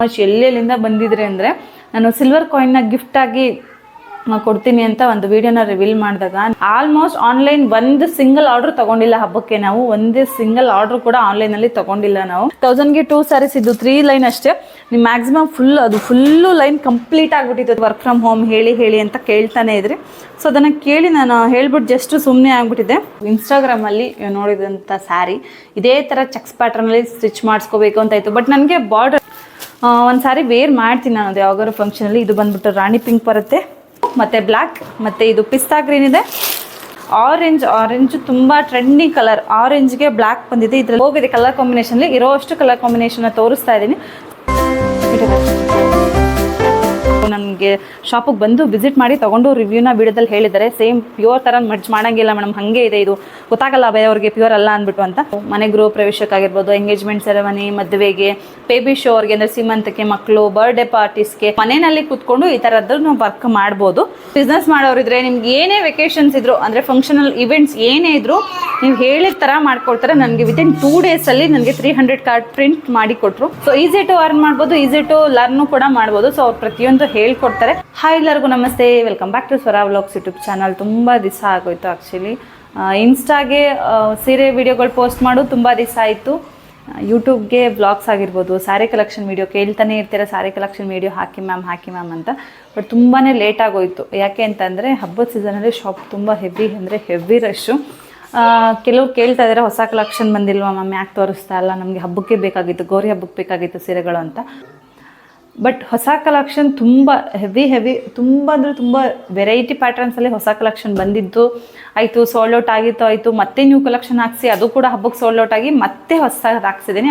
ಎಲ್ಲೆಲ್ಲಿಂದ ಬಂದಿದ್ರೆ ಅಂದರೆ ನಾನು ಸಿಲ್ವರ್ ಕಾಯಿನ್ನ ಗಿಫ್ಟಾಗಿ ಕೊಡ್ತೀನಿ ಅಂತ ಒಂದು ವಿಡಿಯೋನ ರಿವೀಲ್ ಮಾಡಿದಾಗ ಆಲ್ಮೋಸ್ಟ್ ಆನ್ಲೈನ್ ಒಂದು ಸಿಂಗಲ್ ಆರ್ಡರ್ ತಗೊಂಡಿಲ್ಲ ಹಬ್ಬಕ್ಕೆ. ನಾವು ಒಂದೇ ಸಿಂಗಲ್ ಆರ್ಡರ್ ಕೂಡ ಆನ್ಲೈನಲ್ಲಿ ತಗೊಂಡಿಲ್ಲ ನಾವು. 1000ಗೆ 2 ಸ್ಯಾರೀಸ್ ಇದು 3 ಲೈನ್ ಅಷ್ಟೇ. ನೀವು ಮ್ಯಾಕ್ಸಿಮಮ್ ಫುಲ್ಲು ಲೈನ್ ಕಂಪ್ಲೀಟ್ ಆಗಿಬಿಟ್ಟಿತ್ತು. ವರ್ಕ್ ಫ್ರಮ್ ಹೋಮ್ ಹೇಳಿ ಅಂತ ಕೇಳ್ತಾನೆ ಇದ್ರಿ. ಸೊ ಅದನ್ನು ಕೇಳಿ ನಾನು ಹೇಳ್ಬಿಟ್ಟು ಜಸ್ಟ್ ಸುಮ್ಮನೆ ಆಗ್ಬಿಟ್ಟಿದ್ದೆ. ಇನ್ಸ್ಟಾಗ್ರಾಮಲ್ಲಿ ನೋಡಿದಂಥ ಸ್ಯಾರಿ ಇದೇ ಥರ ಚೆಕ್ಸ್ ಪ್ಯಾಟ್ರನಲ್ಲಿ ಸ್ಟಿಚ್ ಮಾಡಿಸ್ಕೋಬೇಕು ಅಂತ ಇತ್ತು. ಬಟ್ ನನಗೆ ಬಾರ್ಡರ್ ಒಂದು ಸ್ಯಾರಿ ವೇರ್ ಮಾಡ್ತೀನಿ ನಾನು ಅದು ಯಾವಾಗಾದ್ರು ಫಂಕ್ಷನಲ್ಲಿ. ಇದು ಬಂದ್ಬಿಟ್ಟು ರಾಣಿ ಪಿಂಕ್ ಬರುತ್ತೆ ಮತ್ತು ಬ್ಲ್ಯಾಕ್, ಮತ್ತು ಇದು ಪಿಸ್ತಾ ಗ್ರೀನ್ ಇದೆ, ಆರೆಂಜ್ ತುಂಬ ಟ್ರೆಂಡಿಂಗ್ ಕಲರ್. ಆರೆಂಜ್ಗೆ ಬ್ಲ್ಯಾಕ್ ಬಂದಿದೆ. ಇದ್ರಲ್ಲಿ ಹೋಗಿದೆ ಕಲರ್ ಕಾಂಬಿನೇಷನಲ್ಲಿ. ಇರೋ ಅಷ್ಟು ಕಲರ್ ಕಾಂಬಿನೇಷನ್ನ ತೋರಿಸ್ತಾ ಇದ್ದೀನಿ. ನನಗೆ ಶಾಪಿಗೆ ಬಂದು ವಿಸಿಟ್ ಮಾಡಿ ತೊಗೊಂಡು ರಿವ್ಯೂನ ವಿಡಿಯೋದಲ್ಲಿ ಹೇಳಿದ್ದಾರೆ. ಸೇಮ್ ಪ್ಯೂರ್ ಥರ ಮರ್ಜ್ ಮಾಡೋಂಗಿಲ್ಲ ಮೇಡಮ್, ಹಾಗೆ ಇದೆ, ಇದು ಗೊತ್ತಾಗಲ್ಲ ಬೇರೆಯವ್ರಿಗೆ ಪ್ಯೂರ್ ಅಲ್ಲ ಅಂದ್ಬಿಟ್ಟು ಅಂತ. ಮನೆ ಗೃಹ ಪ್ರವೇಶಕ್ಕಾಗಿರ್ಬೋದು, ಎಂಗೇಜ್ಮೆಂಟ್ ಸೆರೆಮನಿ, ಮದುವೆಗೆ, ಬೇಬಿ ಶೋರ್ಗೆ ಅಂದರೆ ಸೀಮಂತಕ್ಕೆ, ಮಕ್ಕಳು ಬರ್ಡೇ ಪಾರ್ಟೀಸ್ಗೆ ಮನೆಯಲ್ಲಿ ಕೂತ್ಕೊಂಡು ಈ ಥರದ್ದು ನಾವು ವರ್ಕ್ ಮಾಡ್ಬೋದು. ಬಿಸ್ನೆಸ್ ಮಾಡೋರಿದ್ರೆ ನಿಮ್ಗೆ ಏನೇ ವೆಕೇಷನ್ಸ್ ಇದ್ರು ಅಂದರೆ ಫಂಕ್ಷನಲ್ ಇವೆಂಟ್ಸ್ ಏನೇ ಇದ್ರು ನೀವು ಹೇಳಿದ ಥರ ಮಾಡ್ಕೊಡ್ತಾರೆ. ನನಗೆ ವಿತಿನ್ 2 ಡೇಸಲ್ಲಿ ನನಗೆ 300 ಕಾರ್ಡ್ ಪ್ರಿಂಟ್ ಮಾಡಿ ಕೊಟ್ಟರು. ಸೊ ಈಸಿ ಟು ಅರ್ನ್ ಮಾಡ್ಬೋದು, ಈಸಿ ಟು ಲರ್ನು ಕೂಡ ಮಾಡ್ಬೋದು. ಸೊ ಅವ್ರು ಪ್ರತಿಯೊಂದು ಹೇಳ್ಕೊಡ್ತಾರೆ. ಹಾಯ್ ಎಲ್ಲರಿಗೂ ನಮಸ್ತೆ, welcome back to Swara vlogs YouTube channel. ತುಂಬ ದಿವಸ ಆಗೋಯ್ತು ಆ್ಯಕ್ಚುಲಿ ಇನ್ಸ್ಟಾಗೆ ಸೀರೆ ವಿಡಿಯೋಗಳು ಪೋಸ್ಟ್ ಮಾಡೋದು ತುಂಬ ದಿವಸ ಆಯಿತು. ಯೂಟ್ಯೂಬ್ಗೆ ವ್ಲಾಗ್ಸ್ ಆಗಿರ್ಬೋದು, ಸ್ಯಾರಿ ಕಲೆಕ್ಷನ್ ವೀಡಿಯೋ ಕೇಳ್ತಾನೆ ಇರ್ತೀರ, ಸ್ಯಾರಿ ಕಲೆಕ್ಷನ್ ವೀಡಿಯೋ ಹಾಕಿ ಮ್ಯಾಮ್ ಅಂತ. ಬಟ್ ತುಂಬಾ ಲೇಟ್ ಆಗೋಯ್ತು. ಯಾಕೆ ಅಂತಂದರೆ ಹಬ್ಬದ ಸೀಸನಲ್ಲಿ ಶಾಪ್ ತುಂಬ ಹೆವಿ ರಶ್ಶು. ಕೆಲವ್ರು ಕೇಳ್ತಾ ಇದ್ದಾರೆ ಹೊಸ ಕಲೆಕ್ಷನ್ ಬಂದಿಲ್ವಾ ಮ್ಯಾಮ್, ಯಾಕೆ ತೋರಿಸ್ತಾ ಇಲ್ಲ, ನಮಗೆ ಹಬ್ಬಕ್ಕೆ ಬೇಕಾಗಿತ್ತು, ಗೌರಿ ಹಬ್ಬಕ್ಕೆ ಬೇಕಾಗಿತ್ತು ಸೀರೆಗಳು ಅಂತ. ಬಟ್ ಹೊಸ ಕಲೆಕ್ಷನ್ ತುಂಬ ಹೆವಿ ತುಂಬ ವೆರೈಟಿ ಪ್ಯಾಟರ್ನ್ಸಲ್ಲಿ ಹೊಸ ಕಲೆಕ್ಷನ್ ಬಂದಿದ್ದು ಆಯಿತು, ಸೋಲ್ಡ್ ಔಟ್ ಆಗಿತ್ತು ಆಯಿತು. ಮತ್ತೆ ನ್ಯೂ ಕಲೆಕ್ಷನ್ ಹಾಕ್ಸಿ ಅದು ಕೂಡ ಹಬ್ಬಕ್ಕೆ ಸೋಲ್ಡ್ ಔಟ್ ಆಗಿ ಮತ್ತೆ ಹೊಸದಾಗಿ ಹಾಕ್ಸಿದ್ದೀನಿ.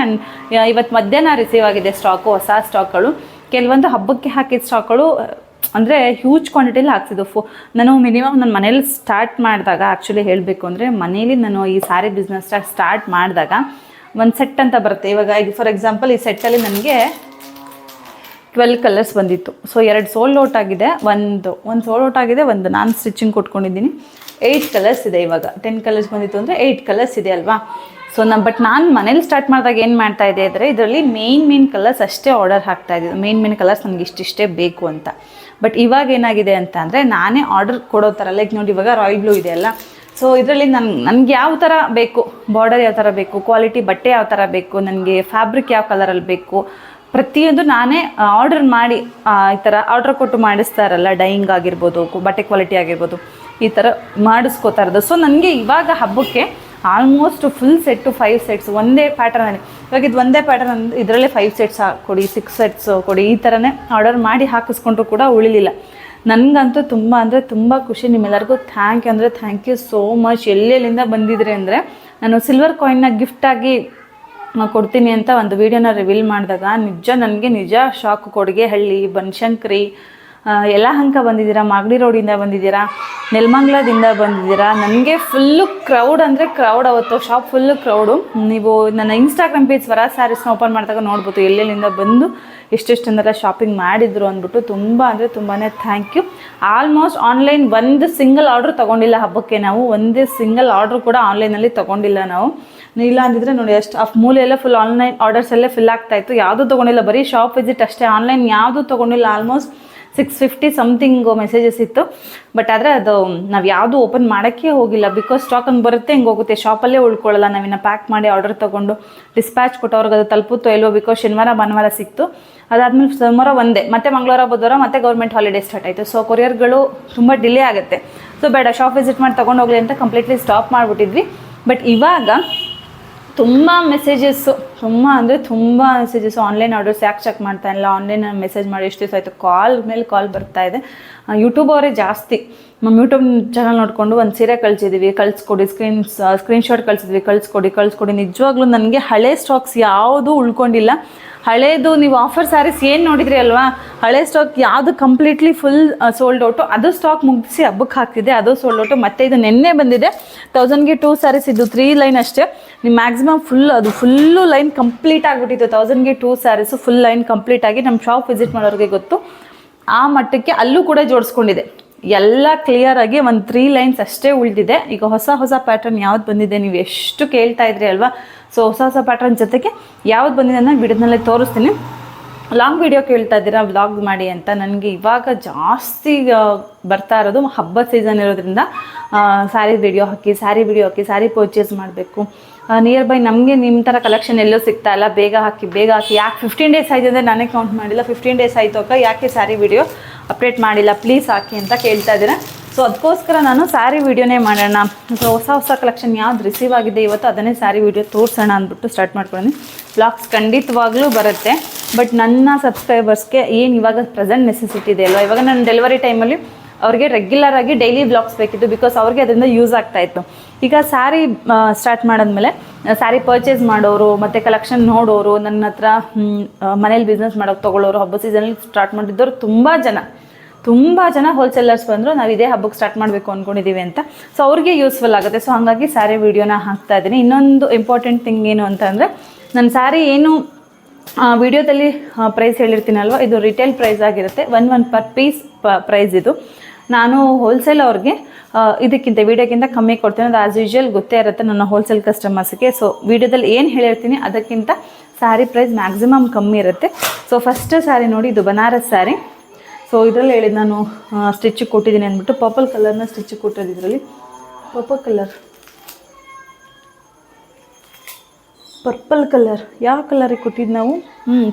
ಇವತ್ತು ಮಧ್ಯಾಹ್ನ ರಿಸೀವ್ ಆಗಿದೆ ಸ್ಟಾಕು, ಹೊಸ ಸ್ಟಾಕ್ಗಳು. ಕೆಲವೊಂದು ಹಬ್ಬಕ್ಕೆ ಹಾಕಿದ ಸ್ಟಾಕ್ಗಳು ಅಂದರೆ ಹ್ಯೂಜ್ ಕ್ವಾಂಟಿಟಿಲಿ ಹಾಕ್ಸಿದ್ದು. ನಾನು ಮಿನಿಮಮ್ ನನ್ನ ಮನೇಲಿ ಸ್ಟಾರ್ಟ್ ಮಾಡಿದಾಗ ಆ್ಯಕ್ಚುಲಿ ಹೇಳಬೇಕು ಅಂದರೆ ಮನೇಲಿ ನಾನು ಈ ಸ್ಯಾರಿ ಬಿಸ್ನೆಸ್ ಸ್ಟಾರ್ಟ್ ಮಾಡಿದಾಗ ಒಂದು ಸೆಟ್ ಅಂತ ಬರುತ್ತೆ. ಇವಾಗ ಫಾರ್ ಎಕ್ಸಾಂಪಲ್ ಈ ಸೆಟ್ಟಲ್ಲಿ ನನಗೆ 12 ಕಲರ್ಸ್ ಬಂದಿತ್ತು. ಸೊ 2 ಸೋಲ್ಡ್ ಔಟ್ ಆಗಿದೆ, ಒಂದು ಸೋಲ್ಡ್ ಔಟ್ ಆಗಿದೆ, ಒಂದು ನಾನು ಸ್ಟಿಚಿಂಗ್ ಕೊಟ್ಕೊಂಡಿದ್ದೀನಿ. 8 ಕಲರ್ಸ್ ಇದೆ. ಇವಾಗ 10 ಕಲರ್ಸ್ ಬಂದಿತ್ತು ಅಂದರೆ 8 ಕಲರ್ಸ್ ಇದೆ ಅಲ್ವಾ. ಸೊ ಬಟ್ ನಾನು ಮನೇಲಿ ಸ್ಟಾರ್ಟ್ ಮಾಡಿದಾಗ ಏನು ಮಾಡ್ತಾ ಇದೆ ಅಂದರೆ ಇದರಲ್ಲಿ ಮೇನ್ ಕಲರ್ಸ್ ಅಷ್ಟೇ ಆರ್ಡರ್ ಹಾಕ್ತಾ ಇದ್ದಿದ್ದು. ಮೇನ್ ಕಲರ್ಸ್ ನನಗೆ ಇಷ್ಟಿಷ್ಟೇ ಬೇಕು ಅಂತ. ಬಟ್ ಇವಾಗ ಏನಾಗಿದೆ ಅಂತ ಅಂದರೆ ನಾನೇ ಆರ್ಡರ್ ಕೊಡೋ ಥರ, ಲೈಕ್ ನೋಡಿ ಇವಾಗ ರಾಯಲ್ ಬ್ಲೂ ಇದೆ ಅಲ್ಲ. ಸೊ ಇದರಲ್ಲಿ ನನಗೆ ಯಾವ ಥರ ಬೇಕು, ಬಾರ್ಡರ್ ಯಾವ ಥರ ಬೇಕು, ಕ್ವಾಲಿಟಿ ಬಟ್ಟೆ ಯಾವ ಥರ ಬೇಕು, ನನಗೆ ಫ್ಯಾಬ್ರಿಕ್ ಯಾವ ಕಲರಲ್ಲಿ ಬೇಕು, ಪ್ರತಿಯೊಂದು ನಾನೇ ಆರ್ಡರ್ ಮಾಡಿ ಈ ಥರ ಆರ್ಡರ್ ಕೊಟ್ಟು ಮಾಡಿಸ್ತಾ ಇರಲ್ಲ. ಡೈಯಿಂಗ್ ಆಗಿರ್ಬೋದು, ಬಟ್ಟೆ ಕ್ವಾಲಿಟಿ ಆಗಿರ್ಬೋದು, ಈ ಥರ ಮಾಡಿಸ್ಕೋತಾ ಇರೋದು. ಸೊ ನನಗೆ ಇವಾಗ ಹಬ್ಬಕ್ಕೆ ಆಲ್ಮೋಸ್ಟ್ ಫುಲ್ ಸೆಟ್ಟು 5 ಸೆಟ್ಸ್ ಒಂದೇ ಪ್ಯಾಟರ್ನಲ್ಲಿ. ಇವಾಗ ಇದು ಒಂದೇ ಪ್ಯಾಟರ್ನ್, ಇದರಲ್ಲೇ 5 ಸೆಟ್ಸ್ ಕೊಡಿ, 6 ಸೆಟ್ಸ್ ಕೊಡಿ, ಈ ಥರನೇ ಆರ್ಡರ್ ಮಾಡಿ ಹಾಕಿಸ್ಕೊಂಡ್ರು ಕೂಡ ಉಳಿಲಿಲ್ಲ. ನನಗಂತೂ ತುಂಬ ಖುಷಿ. ನಿಮ್ಮೆಲ್ಲರಿಗೂ ಥ್ಯಾಂಕ್ ಯು ಸೋ ಮಚ್. ಎಲ್ಲೆಲ್ಲಿಂದ ಬಂದಿದ್ರೆ ಅಂದರೆ ನಾನು ಸಿಲ್ವರ್ ಕಾಯಿನ್ನ ಗಿಫ್ಟಾಗಿ ಕೊಡ್ತೀನಿ ಅಂತ ಒಂದು ವಿಡಿಯೋನ ರಿವೀಲ್ ಮಾಡಿದಾಗ ನನಗೆ ಶಾಕ್. ಕೊಡಿಗೆಹಳ್ಳಿ, ಬನಶಂಕರಿ, ಯಲಹಂಕ ಬಂದಿದ್ದೀರಾ, ಮಾಗಡಿ ರೋಡಿಂದ ಬಂದಿದ್ದೀರಾ, ನೆಲಮಂಗಲದಿಂದ ಬಂದಿದ್ದೀರಾ. ನನಗೆ ಫುಲ್ಲು ಕ್ರೌಡ್ ಅಂದರೆ ಕ್ರೌಡ್. ಅವತ್ತು ಶಾಪ್ ಫುಲ್ಲು ಕ್ರೌಡು. ನೀವು ನನ್ನ ಇನ್ಸ್ಟಾಗ್ರಾಮ್ ಪೇಜ್ ಸ್ವರಾ ಸ್ಯಾರೀಸ್ನ ಓಪನ್ ಮಾಡಿದಾಗ ನೋಡ್ಬೋದು ಎಲ್ಲೆಲ್ಲಿಂದ ಬಂದು ಎಷ್ಟೆಷ್ಟೆಂದೆಲ್ಲ ಶಾಪಿಂಗ್ ಮಾಡಿದ್ರು ಅಂದ್ಬಿಟ್ಟು. ತುಂಬಾ ಥ್ಯಾಂಕ್ ಯು. ಆಲ್ಮೋಸ್ಟ್ ಆನ್ಲೈನ್ ಒಂದು ಸಿಂಗಲ್ ಆರ್ಡ್ರ್ ತೊಗೊಂಡಿಲ್ಲ ಹಬ್ಬಕ್ಕೆ. ನಾವು ಒಂದೇ ಸಿಂಗಲ್ ಆರ್ಡ್ರ್ ಕೂಡ ಆನ್ಲೈನಲ್ಲಿ ತೊಗೊಂಡಿಲ್ಲ ನಾವು. ಇಲ್ಲ ಅಂದಿದ್ರೆ ನೋಡಿ ಅಷ್ಟು ಮೂಲೆಯೆಲ್ಲ ಫುಲ್ ಆನ್ಲೈನ್ ಆರ್ಡರ್ಸ್ ಎಲ್ಲ ಫಿಲ್ ಆಗ್ತಾಯಿತ್ತು. ಯಾವುದೂ ತೊಗೊಂಡಿಲ್ಲ, ಬರೀ ಶಾಪ್ ವಿಸಿಟ್ ಅಷ್ಟೇ. ಆನ್ಲೈನ್ ಯಾವುದೂ ತೊಗೊಂಡಿಲ್ಲ. ಆಲ್ಮೋಸ್ಟ್ 650 ಸಮಥಿಂಗ್ ಮೆಸೇಜಸ್ ಇತ್ತು. ಬಟ್ ಆದರೆ ಅದು ನಾವು ಯಾವುದು ಓಪನ್ ಮಾಡೋಕ್ಕೆ ಹೋಗಿಲ್ಲ. ಬಿಕಾಸ್ ಸ್ಟಾಕ್ ಹಂಗೆ ಬರುತ್ತೆ, ಹಿಂಗೆ ಹೋಗುತ್ತೆ, ಶಾಪಲ್ಲೇ ಉಳ್ಕೊಳ್ಳಲ್ಲ. ನಾವಿನ್ನು ಪ್ಯಾಕ್ ಮಾಡಿ ಆರ್ಡರ್ ತೊಗೊಂಡು ಡಿಸ್ಪ್ಯಾಚ್ ಕೊಟ್ಟವ್ರಿಗೆ ಅದು ತಲುಪುತ್ತೋ ಇಲ್ವೋ. ಬಿಕಾಸ್ ಶನಿವಾರ ಭಾನುವಾರ ಸಿಕ್ತು. ಅದಾದಮೇಲೆ ಸೋಮವಾರ ಒಂದೇ, ಮತ್ತೆ ಮಂಗಳವಾರ ಬುಧವಾರ ಮತ್ತೆ ಗೌರ್ಮೆಂಟ್ ಹಾಲಿಡೇ ಸ್ಟಾರ್ಟ್ ಆಯಿತು. ಸೊ ಕೊರಿಯರ್ಗಳು ತುಂಬ ಡಿಲೇ ಆಗುತ್ತೆ. ಸೊ ಬೇಡ, ಶಾಪ್ ವಿಸಿಟ್ ಮಾಡಿ ತೊಗೊಂಡೋಗ್ಲಿ ಅಂತ ಕಂಪ್ಲೀಟ್ಲಿ ಸ್ಟಾಪ್ ಮಾಡಿಬಿಟ್ಟಿದ್ವಿ. ಬಟ್ ಇವಾಗ ತುಂಬ ಮೆಸೇಜಸ್ಸು ಆನ್ಲೈನ್ ಆರ್ಡರ್ಸ್ ಯಾಕೆ ಚೆಕ್ ಮಾಡ್ತಾ ಇಲ್ಲ, ಆನ್ಲೈನ್ ಮೆಸೇಜ್ ಮಾಡಿ ಎಷ್ಟು ದಿವಸ ಆಯಿತು, ಕಾಲ್ ಮೇಲೆ ಕಾಲ್ ಬರ್ತಾ ಇದೆ. ಯೂಟ್ಯೂಬ್ ಅವರೇ ಜಾಸ್ತಿ. ನಮ್ಮ ಯೂಟ್ಯೂಬ್ ಚಾನಲ್ ನೋಡಿಕೊಂಡು ಒಂದು ಸೀರೆ ಕಳಿಸಿದ್ದೀವಿ, ಕಳಿಸ್ಕೊಡಿ, ಸ್ಕ್ರೀನ್ಶಾಟ್ ಕಳಿಸಿದ್ವಿ, ಕಳಿಸ್ಕೊಡಿ. ನಿಜವಾಗ್ಲೂ ನನಗೆ ಹಳೆ ಸ್ಟಾಕ್ಸ್ ಯಾವುದೂ ಉಳ್ಕೊಂಡಿಲ್ಲ. ಹಳೇದು ನೀವು ಆಫರ್ ಸ್ಯಾರೀಸ್ ಏನು ನೋಡಿದ್ರಿ ಅಲ್ವಾ, ಹಳೆ ಸ್ಟಾಕ್ ಯಾವುದು ಕಂಪ್ಲೀಟ್ಲಿ ಫುಲ್ ಸೋಲ್ಡ್ ಔಟು. ಅದು ಸ್ಟಾಕ್ ಮುಗಿಸಿ ಹಬ್ಬಕ್ಕೆ ಹಾಕ್ತಿದೆ, ಅದು ಸೋಲ್ಡ್ ಔಟು. ಮತ್ತು ಇದು ನಿನ್ನೆ ಬಂದಿದೆ 1000ಗೆ 2 ಸ್ಯಾರೀಸ್ ಇದು 3 ಲೈನ್ ಅಷ್ಟೇ. ನೀವು ಮ್ಯಾಕ್ಸಿಮಮ್ ಫುಲ್ಲು ಲೈನ್ ಕಂಪ್ಲೀಟ್ ಆಗಿಬಿಟ್ಟಿತ್ತು. 1000ಗೆ 2 ಸ್ಯಾರೀಸು ಫುಲ್ ಲೈನ್ ಕಂಪ್ಲೀಟ್ ಆಗಿ ನಮ್ಮ ಶಾಪ್ ವಿಸಿಟ್ ಮಾಡೋರಿಗೆ ಗೊತ್ತು. ಆ ಮಟ್ಟಕ್ಕೆ ಅಲ್ಲೂ ಕೂಡ ಜೋಡಿಸ್ಕೊಂಡಿದೆ. ಎಲ್ಲ ಕ್ಲಿಯರ್ ಆಗಿ ಒಂದು 3 ಲೈನ್ಸ್ ಅಷ್ಟೇ ಉಳಿದಿದೆ. ಈಗ ಹೊಸ ಪ್ಯಾಟರ್ನ್ ಯಾವ್ದು ಬಂದಿದೆ ನೀವು ಎಷ್ಟು ಕೇಳ್ತಾ ಇದ್ರಿ ಅಲ್ವಾ. ಸೊ ಹೊಸ ಪ್ಯಾಟರ್ನ್ ಜೊತೆಗೆ ಯಾವ್ದು ಬಂದಿದೆ ಅನ್ನೋ ವಿಡಿಯೋದಲ್ಲೇ ತೋರಿಸ್ತೀನಿ. ಲಾಂಗ್ ವಿಡಿಯೋ ಕೇಳ್ತಾ ಇದ್ದೀರಾ ವ್ಲಾಗ್ ಮಾಡಿ ಅಂತ. ನನಗೆ ಇವಾಗ ಜಾಸ್ತಿ ಬರ್ತಾ ಇರೋದು ಹಬ್ಬದ ಸೀಸನ್ ಇರೋದ್ರಿಂದ ಸ್ಯಾರಿ ವಿಡಿಯೋ ಹಾಕಿ ಸ್ಯಾರಿ ಪರ್ಚೇಸ್ ಮಾಡಬೇಕು. ನಿಯರ್ ಬೈ ನಮಗೆ ನಿಮ್ಮ ಥರ ಕಲೆಕ್ಷನ್ ಎಲ್ಲೂ ಸಿಗ್ತಾ ಇಲ್ಲ, ಬೇಗ ಹಾಕಿ ಯಾಕೆ 15 ಡೇಸ್ ಆಯಿತು ಅಂದರೆ ನಾನೇ ಕೌಂಟ್ ಮಾಡಿಲ್ಲ, 15 ಡೇಸ್ ಆಯಿತು ಅಕ್ಕ, ಯಾಕೆ ಸ್ಯಾರಿ ವಿಡಿಯೋ ಅಪ್ಡೇಟ್ ಮಾಡಿಲ್ಲ ಪ್ಲೀಸ್ ಹಾಕಿ ಅಂತ ಕೇಳ್ತಾ ಇದ್ದೀರಾ. ಸೊ ಅದಕ್ಕೋಸ್ಕರ ನಾನು ಸ್ಯಾರಿ ವಿಡಿಯೋನೇ ಮಾಡೋಣ. ಸೊ ಹೊಸ ಕಲೆಕ್ಷನ್ ಯಾವ್ದು ರಿಸೀವ್ ಆಗಿದೆ ಇವತ್ತು ಅದನ್ನೇ ಸ್ಯಾರಿ ವಿಡಿಯೋ ತೋರಿಸೋಣ ಅಂದ್ಬಿಟ್ಟು ಸ್ಟಾರ್ಟ್ ಮಾಡ್ಕೊಂಡಿದ್ದೀನಿ. ವ್ಲಾಗ್ಸ್ ಖಂಡಿತವಾಗ್ಲೂ ಬರುತ್ತೆ, ಬಟ್ ನನ್ನ ಸಬ್ಸ್ಕ್ರೈಬರ್ಸ್ಗೆ ಏನು ಇವಾಗ ಪ್ರೆಸೆಂಟ್ ನೆಸೆಸಿಟಿ ಇದೆ ಅಲ್ವಾ, ಇವಾಗ ನನ್ನ ಡೆಲಿವರಿ ಟೈಮಲ್ಲಿ ಅವ್ರಿಗೆ ರೆಗ್ಯುಲರ್ ಆಗಿ ಡೈಲಿ ವ್ಲಾಗ್ಸ್ ಬೇಕಿತ್ತು, ಬಿಕಾಸ್ ಅವ್ರಿಗೆ ಅದರಿಂದ ಯೂಸ್ ಆಗ್ತಾಯಿತ್ತು. ಈಗ ಸ್ಯಾರಿ ಸ್ಟಾರ್ಟ್ ಮಾಡಿದ್ಮೇಲೆ ಸ್ಯಾರಿ ಪರ್ಚೇಸ್ ಮಾಡೋರು ಮತ್ತು ಕಲೆಕ್ಷನ್ ನೋಡೋರು, ನನ್ನ ಹತ್ರ ಮನೇಲಿ ಬಿಸ್ನೆಸ್ ಮಾಡೋಕ್ಕೆ ತೊಗೊಳ್ಳೋರು, ಹಬ್ಬ ಸೀಸನಲ್ಲಿ ಸ್ಟಾರ್ಟ್ ಮಾಡಿದ್ದವರು ತುಂಬ ಜನ ಹೋಲ್ಸೇಲರ್ಸ್ ಬಂದರು, ನಾವು ಇದೇ ಹಬ್ಬಕ್ಕೆ ಸ್ಟಾರ್ಟ್ ಮಾಡಬೇಕು ಅಂದ್ಕೊಂಡಿದ್ದೀವಿ ಅಂತ. ಸೊ ಅವ್ರಿಗೆ ಯೂಸ್ಫುಲ್ ಆಗುತ್ತೆ. ಸೊ ಹಾಗಾಗಿ ಸ್ಯಾರಿ ವಿಡಿಯೋನ ಹಾಕ್ತಾ ಇದ್ದೀನಿ. ಇನ್ನೊಂದು ಇಂಪಾರ್ಟೆಂಟ್ ಥಿಂಗ್ ಏನು ಅಂತಂದರೆ, ನನ್ನ ಸ್ಯಾರಿ ಏನು ವಿಡಿಯೋದಲ್ಲಿ ಪ್ರೈಸ್ ಹೇಳಿರ್ತೀನಲ್ವ, ಇದು ರಿಟೇಲ್ ಪ್ರೈಸ್ ಆಗಿರುತ್ತೆ. ಒನ್ ಪರ್ ಪೀಸ್ ಪ್ರೈಸ್ ಇದು. ನಾನು ಹೋಲ್ಸೇಲ್ ಅವ್ರಿಗೆ ಇದಕ್ಕಿಂತ ವಿಡಿಯೋಕ್ಕಿಂತ ಕಮ್ಮಿ ಕೊಡ್ತೀನಿ. ಅದು ಆ್ಯಸ್ ಯೂಶ್ವಲ್ ಗೊತ್ತೇ ಇರುತ್ತೆ ನನ್ನ ಹೋಲ್ಸೇಲ್ ಕಸ್ಟಮರ್ಸ್ಗೆ. ಸೊ ವಿಡಿಯೋದಲ್ಲಿ ಏನು ಹೇಳಿರ್ತೀನಿ ಅದಕ್ಕಿಂತ ಸ್ಯಾರಿ ಪ್ರೈಸ್ ಮ್ಯಾಕ್ಸಿಮಮ್ ಕಮ್ಮಿ ಇರುತ್ತೆ. ಸೊ ಫಸ್ಟ್ ಸ್ಯಾರಿ ನೋಡಿ, ಇದು ಬನಾರಸ್ ಸ್ಯಾರಿ. ಸೊ ಇದರಲ್ಲಿ ಹೇಳಿದ್ದು ನಾನು ಸ್ಟಿಚಿಗೆ ಕೊಟ್ಟಿದ್ದೀನಿ ಅಂದ್ಬಿಟ್ಟು, ಪರ್ಪಲ್ ಕಲರ್ನ ಸ್ಟಿಚಿಗೆ ಕೊಟ್ಟಿದ್ದು. ಇದರಲ್ಲಿ ಪರ್ಪಲ್ ಕಲರ್ ಯಾವ ಕಲರಿಗೆ ಕೊಟ್ಟಿದ್ದು ನಾವು?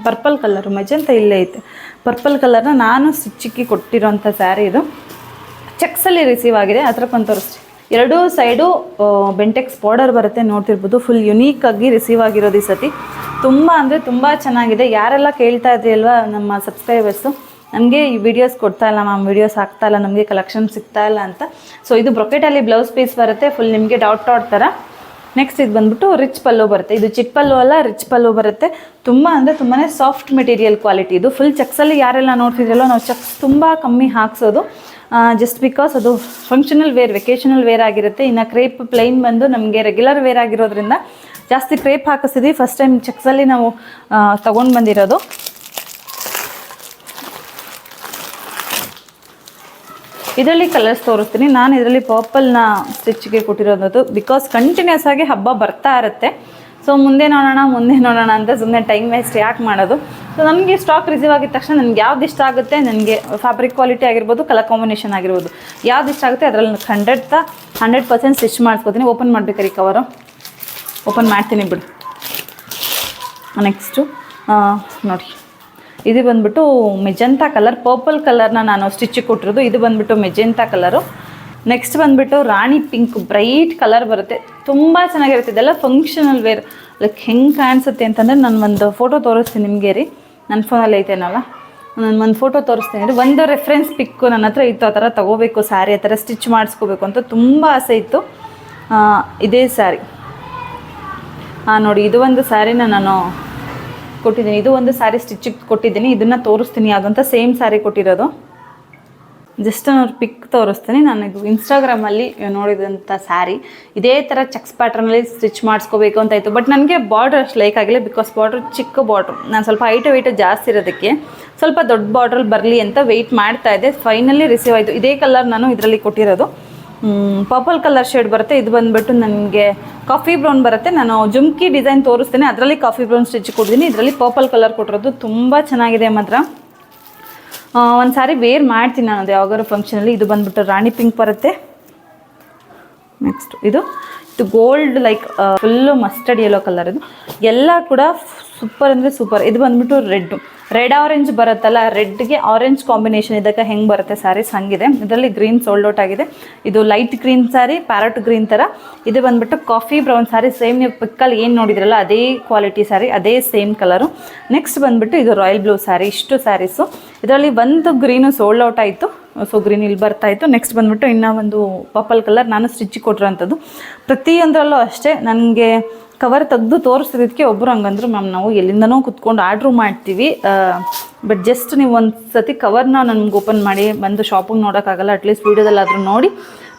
ಪರ್ಪಲ್ ಕಲರು, ಮೆಜೆಂತ ಇಲ್ಲೇ ಐತೆ. ಪರ್ಪಲ್ ಕಲರ್ನ ನಾನು ಸ್ಟಿಚಿಗೆ ಕೊಟ್ಟಿರೋಂಥ ಸ್ಯಾರಿ ಇದು. ಚೆಕ್ಸಲ್ಲಿ ರಿಸೀವ್ ಆಗಿದೆ. ಹತ್ರಕ್ಕೊಂದು ತೋರಿಸ್ತೀನಿ. ಎರಡೂ ಸೈಡು ಬೆಂಟೆಕ್ಸ್ ಬಾರ್ಡರ್ ಬರುತ್ತೆ, ನೋಡ್ತಿರ್ಬೋದು. ಫುಲ್ ಯುನೀಕಾಗಿ ರಿಸೀವ್ ಆಗಿರೋದು ಈ ಸತಿ. ತುಂಬ ಅಂದರೆ ತುಂಬ ಚೆನ್ನಾಗಿದೆ. ಯಾರೆಲ್ಲ ಕೇಳ್ತಾ ಇದ್ರಿ ಅಲ್ವಾ ನಮ್ಮ ಸಬ್ಸ್ಕ್ರೈಬರ್ಸು, ನಮಗೆ ಈ ವಿಡಿಯೋಸ್ ಕೊಡ್ತಾ ಇಲ್ಲ ಮ್ಯಾಮ್, ವಿಡಿಯೋಸ್ ಆಗ್ತಾ ಇಲ್ಲ, ನಮಗೆ ಕಲೆಕ್ಷನ್ ಸಿಗ್ತಾ ಇಲ್ಲ ಅಂತ. ಸೊ ಇದು ಬ್ರೊಕೆಟಲ್ಲಿ ಬ್ಲೌಸ್ ಪೀಸ್ ಬರುತ್ತೆ, ಫುಲ್ ನಿಮಗೆ ಡಾಟ್ ಥರ. ನೆಕ್ಸ್ಟ್ ಇದು ಬಂದ್ಬಿಟ್ಟು ರಿಚ್ ಪಲ್ಲು ಬರುತ್ತೆ. ಇದು ಚಿಟ್ ಪಲ್ಲು ಅಲ್ಲ, ರಿಚ್ ಪಲ್ಲು ಬರುತ್ತೆ. ತುಂಬ ಅಂದರೆ ತುಂಬಾ ಸಾಫ್ಟ್ ಮೆಟೀರಿಯಲ್ ಕ್ವಾಲಿಟಿ ಇದು. ಫುಲ್ ಚೆಕ್ಸಲ್ಲಿ ಯಾರೆಲ್ಲ ನೋಡ್ತಿದ್ರಲ್ಲೋ, ನಾವು ಚೆಕ್ಸ್ ತುಂಬ ಕಮ್ಮಿ ಹಾಕ್ಸೋದು, ಜಸ್ಟ್ ಬಿಕಾಸ್ ಅದು ಫಂಕ್ಷನಲ್ ವೇರ್, ವೆಕೇಷನಲ್ ವೇರ್ ಆಗಿರುತ್ತೆ. ಇನ್ನು ಕ್ರೇಪ್ ಪ್ಲೈನ್ ಬಂದು ನಮಗೆ ರೆಗ್ಯುಲರ್ ವೇರ್ ಆಗಿರೋದ್ರಿಂದ ಜಾಸ್ತಿ ಕ್ರೇಪ್ ಹಾಕಿಸ್ತೀವಿ. ಫಸ್ಟ್ ಟೈಮ್ ಚೆಕ್ಸಲ್ಲಿ ನಾವು ತೊಗೊಂಡು ಬಂದಿರೋದು. ಇದರಲ್ಲಿ ಕಲರ್ಸ್ ತೋರಿಸ್ತೀನಿ. ನಾನು ಇದರಲ್ಲಿ ಪರ್ಪಲ್ನ ಸ್ಟಿಚ್ಗೆ ಕೊಟ್ಟಿರೋದು, ಬಿಕಾಸ್ ಕಂಟಿನ್ಯೂಸ್ ಆಗಿ ಹಬ್ಬ ಬರ್ತಾ ಇರುತ್ತೆ. ಸೊ ಮುಂದೆ ನೋಡೋಣ ಅಂತ ಸುಮ್ಮನೆ ಟೈಮ್ ವೇಸ್ಟ್ ಯಾಕೆ ಮಾಡೋದು. ಸೊ ನಮಗೆ ಸ್ಟಾಕ್ ರಿಸೀವ್ ಆಗಿದ ತಕ್ಷಣ ನನಗೆ ಯಾವ್ದು ಇಷ್ಟ ಆಗುತ್ತೆ, ನನಗೆ ಫ್ಯಾಬ್ರಿಕ್ ಕ್ವಾಲಿಟಿ ಆಗಿರ್ಬೋದು, ಕಲರ್ ಕಾಂಬಿನೇಷನ್ ಆಗಿರ್ಬೋದು, ಯಾವ್ದು ಇಷ್ಟ ಆಗುತ್ತೆ ಅದರಲ್ಲಿ 100% ಸ್ಟಿಚ್ ಮಾಡಿಸ್ಕೊತೀನಿ. ಓಪನ್ ಮಾಡಬೇಕಾರಿ ಕವರು ಓಪನ್ ಮಾಡ್ತೀನಿ ಬಿಡು. ನೆಕ್ಸ್ಟು ನೋಡಿ, ಇದು ಬಂದ್ಬಿಟ್ಟು ಮೆಜೆಂತಾ ಕಲರ್, ಪರ್ಪಲ್ ಕಲರ್ನ ನಾನು ಸ್ಟಿಚಿಗೆ ಕೊಟ್ಟಿರೋದು. ಇದು ಬಂದ್ಬಿಟ್ಟು ಮೆಜೆಂತಾ ಕಲರು. ನೆಕ್ಸ್ಟ್ ಬಂದ್ಬಿಟ್ಟು ರಾಣಿ ಪಿಂಕ್, ಬ್ರೈಟ್ ಕಲರ್ ಬರುತ್ತೆ, ತುಂಬ ಚೆನ್ನಾಗಿರುತ್ತೆ. ಇದೆಲ್ಲ ಫಂಕ್ಷನಲ್ ವೇರ್. ಲೈಕ್ ಹೆಂಗೆ ಕಾಣಿಸುತ್ತೆ ಅಂತಂದರೆ, ನಾನು ಒಂದು ಫೋಟೋ ತೋರಿಸ್ತೀನಿ ನಿಮಗೆ ರೀ, ನನ್ನ ಫೋನಲ್ಲಿ ಐತೇನಲ್ಲ, ನಾನು ಒಂದು ಫೋಟೋ ತೋರಿಸ್ತೀನಿ. ಒಂದು ರೆಫರೆನ್ಸ್ ಪಿಕ್ಕು ನನ್ನ ಹತ್ರ ಇತ್ತು, ಆ ಥರ ತೊಗೋಬೇಕು ಸ್ಯಾರಿ, ಆ ಥರ ಸ್ಟಿಚ್ ಮಾಡಿಸ್ಕೋಬೇಕು ಅಂತ ತುಂಬ ಆಸೆ ಇತ್ತು. ಇದೇ ಸ್ಯಾರಿ ನೋಡಿ, ಇದು ಒಂದು ಸ್ಯಾರಿನ ನಾನು ಕೊಟ್ಟಿದ್ದೀನಿ. ಇದು ಒಂದು ಸ್ಯಾರಿ ಸ್ಟಿಚಿಗೆ ಕೊಟ್ಟಿದ್ದೀನಿ. ಇದನ್ನು ತೋರಿಸ್ತೀನಿ, ಯಾವುದಂತ ಸೇಮ್ ಸ್ಯಾರಿ ಕೊಟ್ಟಿರೋದು. ಜಸ್ಟ್ ನಾನು ಪಿಕ್ ತೋರಿಸ್ತೀನಿ. ನನಗೆ ಇನ್ಸ್ಟಾಗ್ರಾಮಲ್ಲಿ ನೋಡಿದಂಥ ಸ್ಯಾರಿ ಇದೇ ಥರ ಚೆಕ್ಸ್ ಪ್ಯಾಟ್ರನಲ್ಲಿ ಸ್ಟಿಚ್ ಮಾಡಿಸ್ಕೋಬೇಕು ಅಂತ ಇತ್ತು. ಬಟ್ ನನಗೆ ಬಾರ್ಡ್ರ್ ಅಷ್ಟು ಲೈಕ್ ಆಗಿಲ್ಲ, ಬಿಕಾಸ್ ಬಾರ್ಡ್ರ್ ಚಿಕ್ಕ ಬಾರ್ಡ್ರು, ನಾನು ಸ್ವಲ್ಪ ವೆಯ್ಟ್ ಜಾಸ್ತಿ ಇರೋದಕ್ಕೆ ಸ್ವಲ್ಪ ದೊಡ್ಡ ಬಾರ್ಡ್ರಲ್ಲಿ ಬರಲಿ ಅಂತ ವೆಯ್ಟ್ ಮಾಡ್ತಾ ಇದ್ದೆ. ಫೈನಲಿ ರಿಸೀವ್ ಆಯಿತು. ಇದೇ ಕಲರ್ ನಾನು ಇದರಲ್ಲಿ ಕೊಟ್ಟಿರೋದು. ಪರ್ಪಲ್ ಕಲರ್ ಶೇಡ್ ಬರುತ್ತೆ. ಇದು ಬಂದುಬಿಟ್ಟು ನನಗೆ ಕಾಫಿ ಬ್ರೌನ್ ಬರುತ್ತೆ. ನಾನು ಜುಮ್ಕಿ ಡಿಸೈನ್ ತೋರಿಸ್ತೀನಿ, ಅದರಲ್ಲಿ ಕಾಫಿ ಬ್ರೌನ್ ಸ್ಟಿಚ್ ಕೊಡ್ತೀನಿ. ಇದರಲ್ಲಿ ಪರ್ಪಲ್ ಕಲರ್ ಕೊಟ್ಟಿರೋದು ತುಂಬ ಚೆನ್ನಾಗಿದೆ ಮಾತ್ರ. ಒಂದು ಸಾರಿ ವೇರ್ ಮಾಡ್ತೀನಿ ನಾನು ಅದು ಯಾವಾಗಾರು ಫಂಕ್ಷನಲ್ಲಿ. ಇದು ಬಂದುಬಿಟ್ಟು ರಾಣಿ ಪಿಂಕ್ ಬರುತ್ತೆ. ನೆಕ್ಸ್ಟ್ ಇದು gold like full mustard yellow colour. ಇದು ಎಲ್ಲ ಕೂಡ ಸೂಪರ್ ಅಂದರೆ ಸೂಪರ್. ಇದು ಬಂದುಬಿಟ್ಟು ರೆಡ್ ಆರೆಂಜ್ ಬರುತ್ತಲ್ಲ, ರೆಡ್ಗೆ ಆರೆಂಜ್ ಕಾಂಬಿನೇಷನ್ ಇದಕ್ಕೆ ಹೆಂಗೆ ಬರುತ್ತೆ ಸ್ಯಾರೀಸ್ ಹಂಗಿದೆ. ಇದರಲ್ಲಿ ಗ್ರೀನ್ ಸೋಲ್ಡ್ ಔಟ್ ಆಗಿದೆ. ಇದು light green sari, parrot green ಥರ. ಇದು ಬಂದುಬಿಟ್ಟು ಕಾಫಿ ಬ್ರೌನ್ ಸ್ಯಾರಿ, ಸೇಮ್ ನೀವು ಪಿಕ್ಕಲ್ಲಿ ಏನು ನೋಡಿದ್ರಲ್ಲ ಅದೇ ಕ್ವಾಲಿಟಿ ಸ್ಯಾರಿ, ಅದೇ ಸೇಮ್ ಕಲರು. ನೆಕ್ಸ್ಟ್ ಬಂದುಬಿಟ್ಟು ಇದು ರಾಯಲ್ ಬ್ಲೂ ಸ್ಯಾರಿ. ಇಷ್ಟು ಸ್ಯಾರೀಸು ಇದರಲ್ಲಿ ಒಂದು ಗ್ರೀನು ಸೋಲ್ಡ್ ಔಟ್ ಆಯಿತು, ಸೊ ಗ್ರೀನ್ ಇಲ್ಲಿ ಬರ್ತಾಯಿತ್ತು. ನೆಕ್ಸ್ಟ್ ಬಂದುಬಿಟ್ಟು ಇನ್ನೂ ಒಂದು ಪರ್ಪಲ್ ಕಲರ್ ನಾನು ಸ್ಟಿಚಿಗೆ ಕೊಟ್ಟಿರೋಂಥದ್ದು. ಪ್ರತಿಯೊಂದರಲ್ಲೂ ಅಷ್ಟೇ ನನಗೆ ಕವರ್ ತೆಗೆದು ತೋರಿಸಿದ್ದಕ್ಕೆ ಒಬ್ಬರು ಹಂಗಂದ್ರು, ಮ್ಯಾಮ್ ನಾವು ಎಲ್ಲಿಂದನೋ ಕುತ್ಕೊಂಡು ಆರ್ಡ್ರು ಮಾಡ್ತೀವಿ, ಬಟ್ ಜಸ್ಟ್ ನೀವು ಒಂದು ಸತಿ ಕವರ್ನ ನನಗೆ ಓಪನ್ ಮಾಡಿ ಬಂದು ಶಾಪಿಂಗ್ ನೋಡೋಕ್ಕಾಗಲ್ಲ, ಅಟ್ಲೀಸ್ಟ್ ವೀಡಿಯೋದಲ್ಲಾದರೂ ನೋಡಿ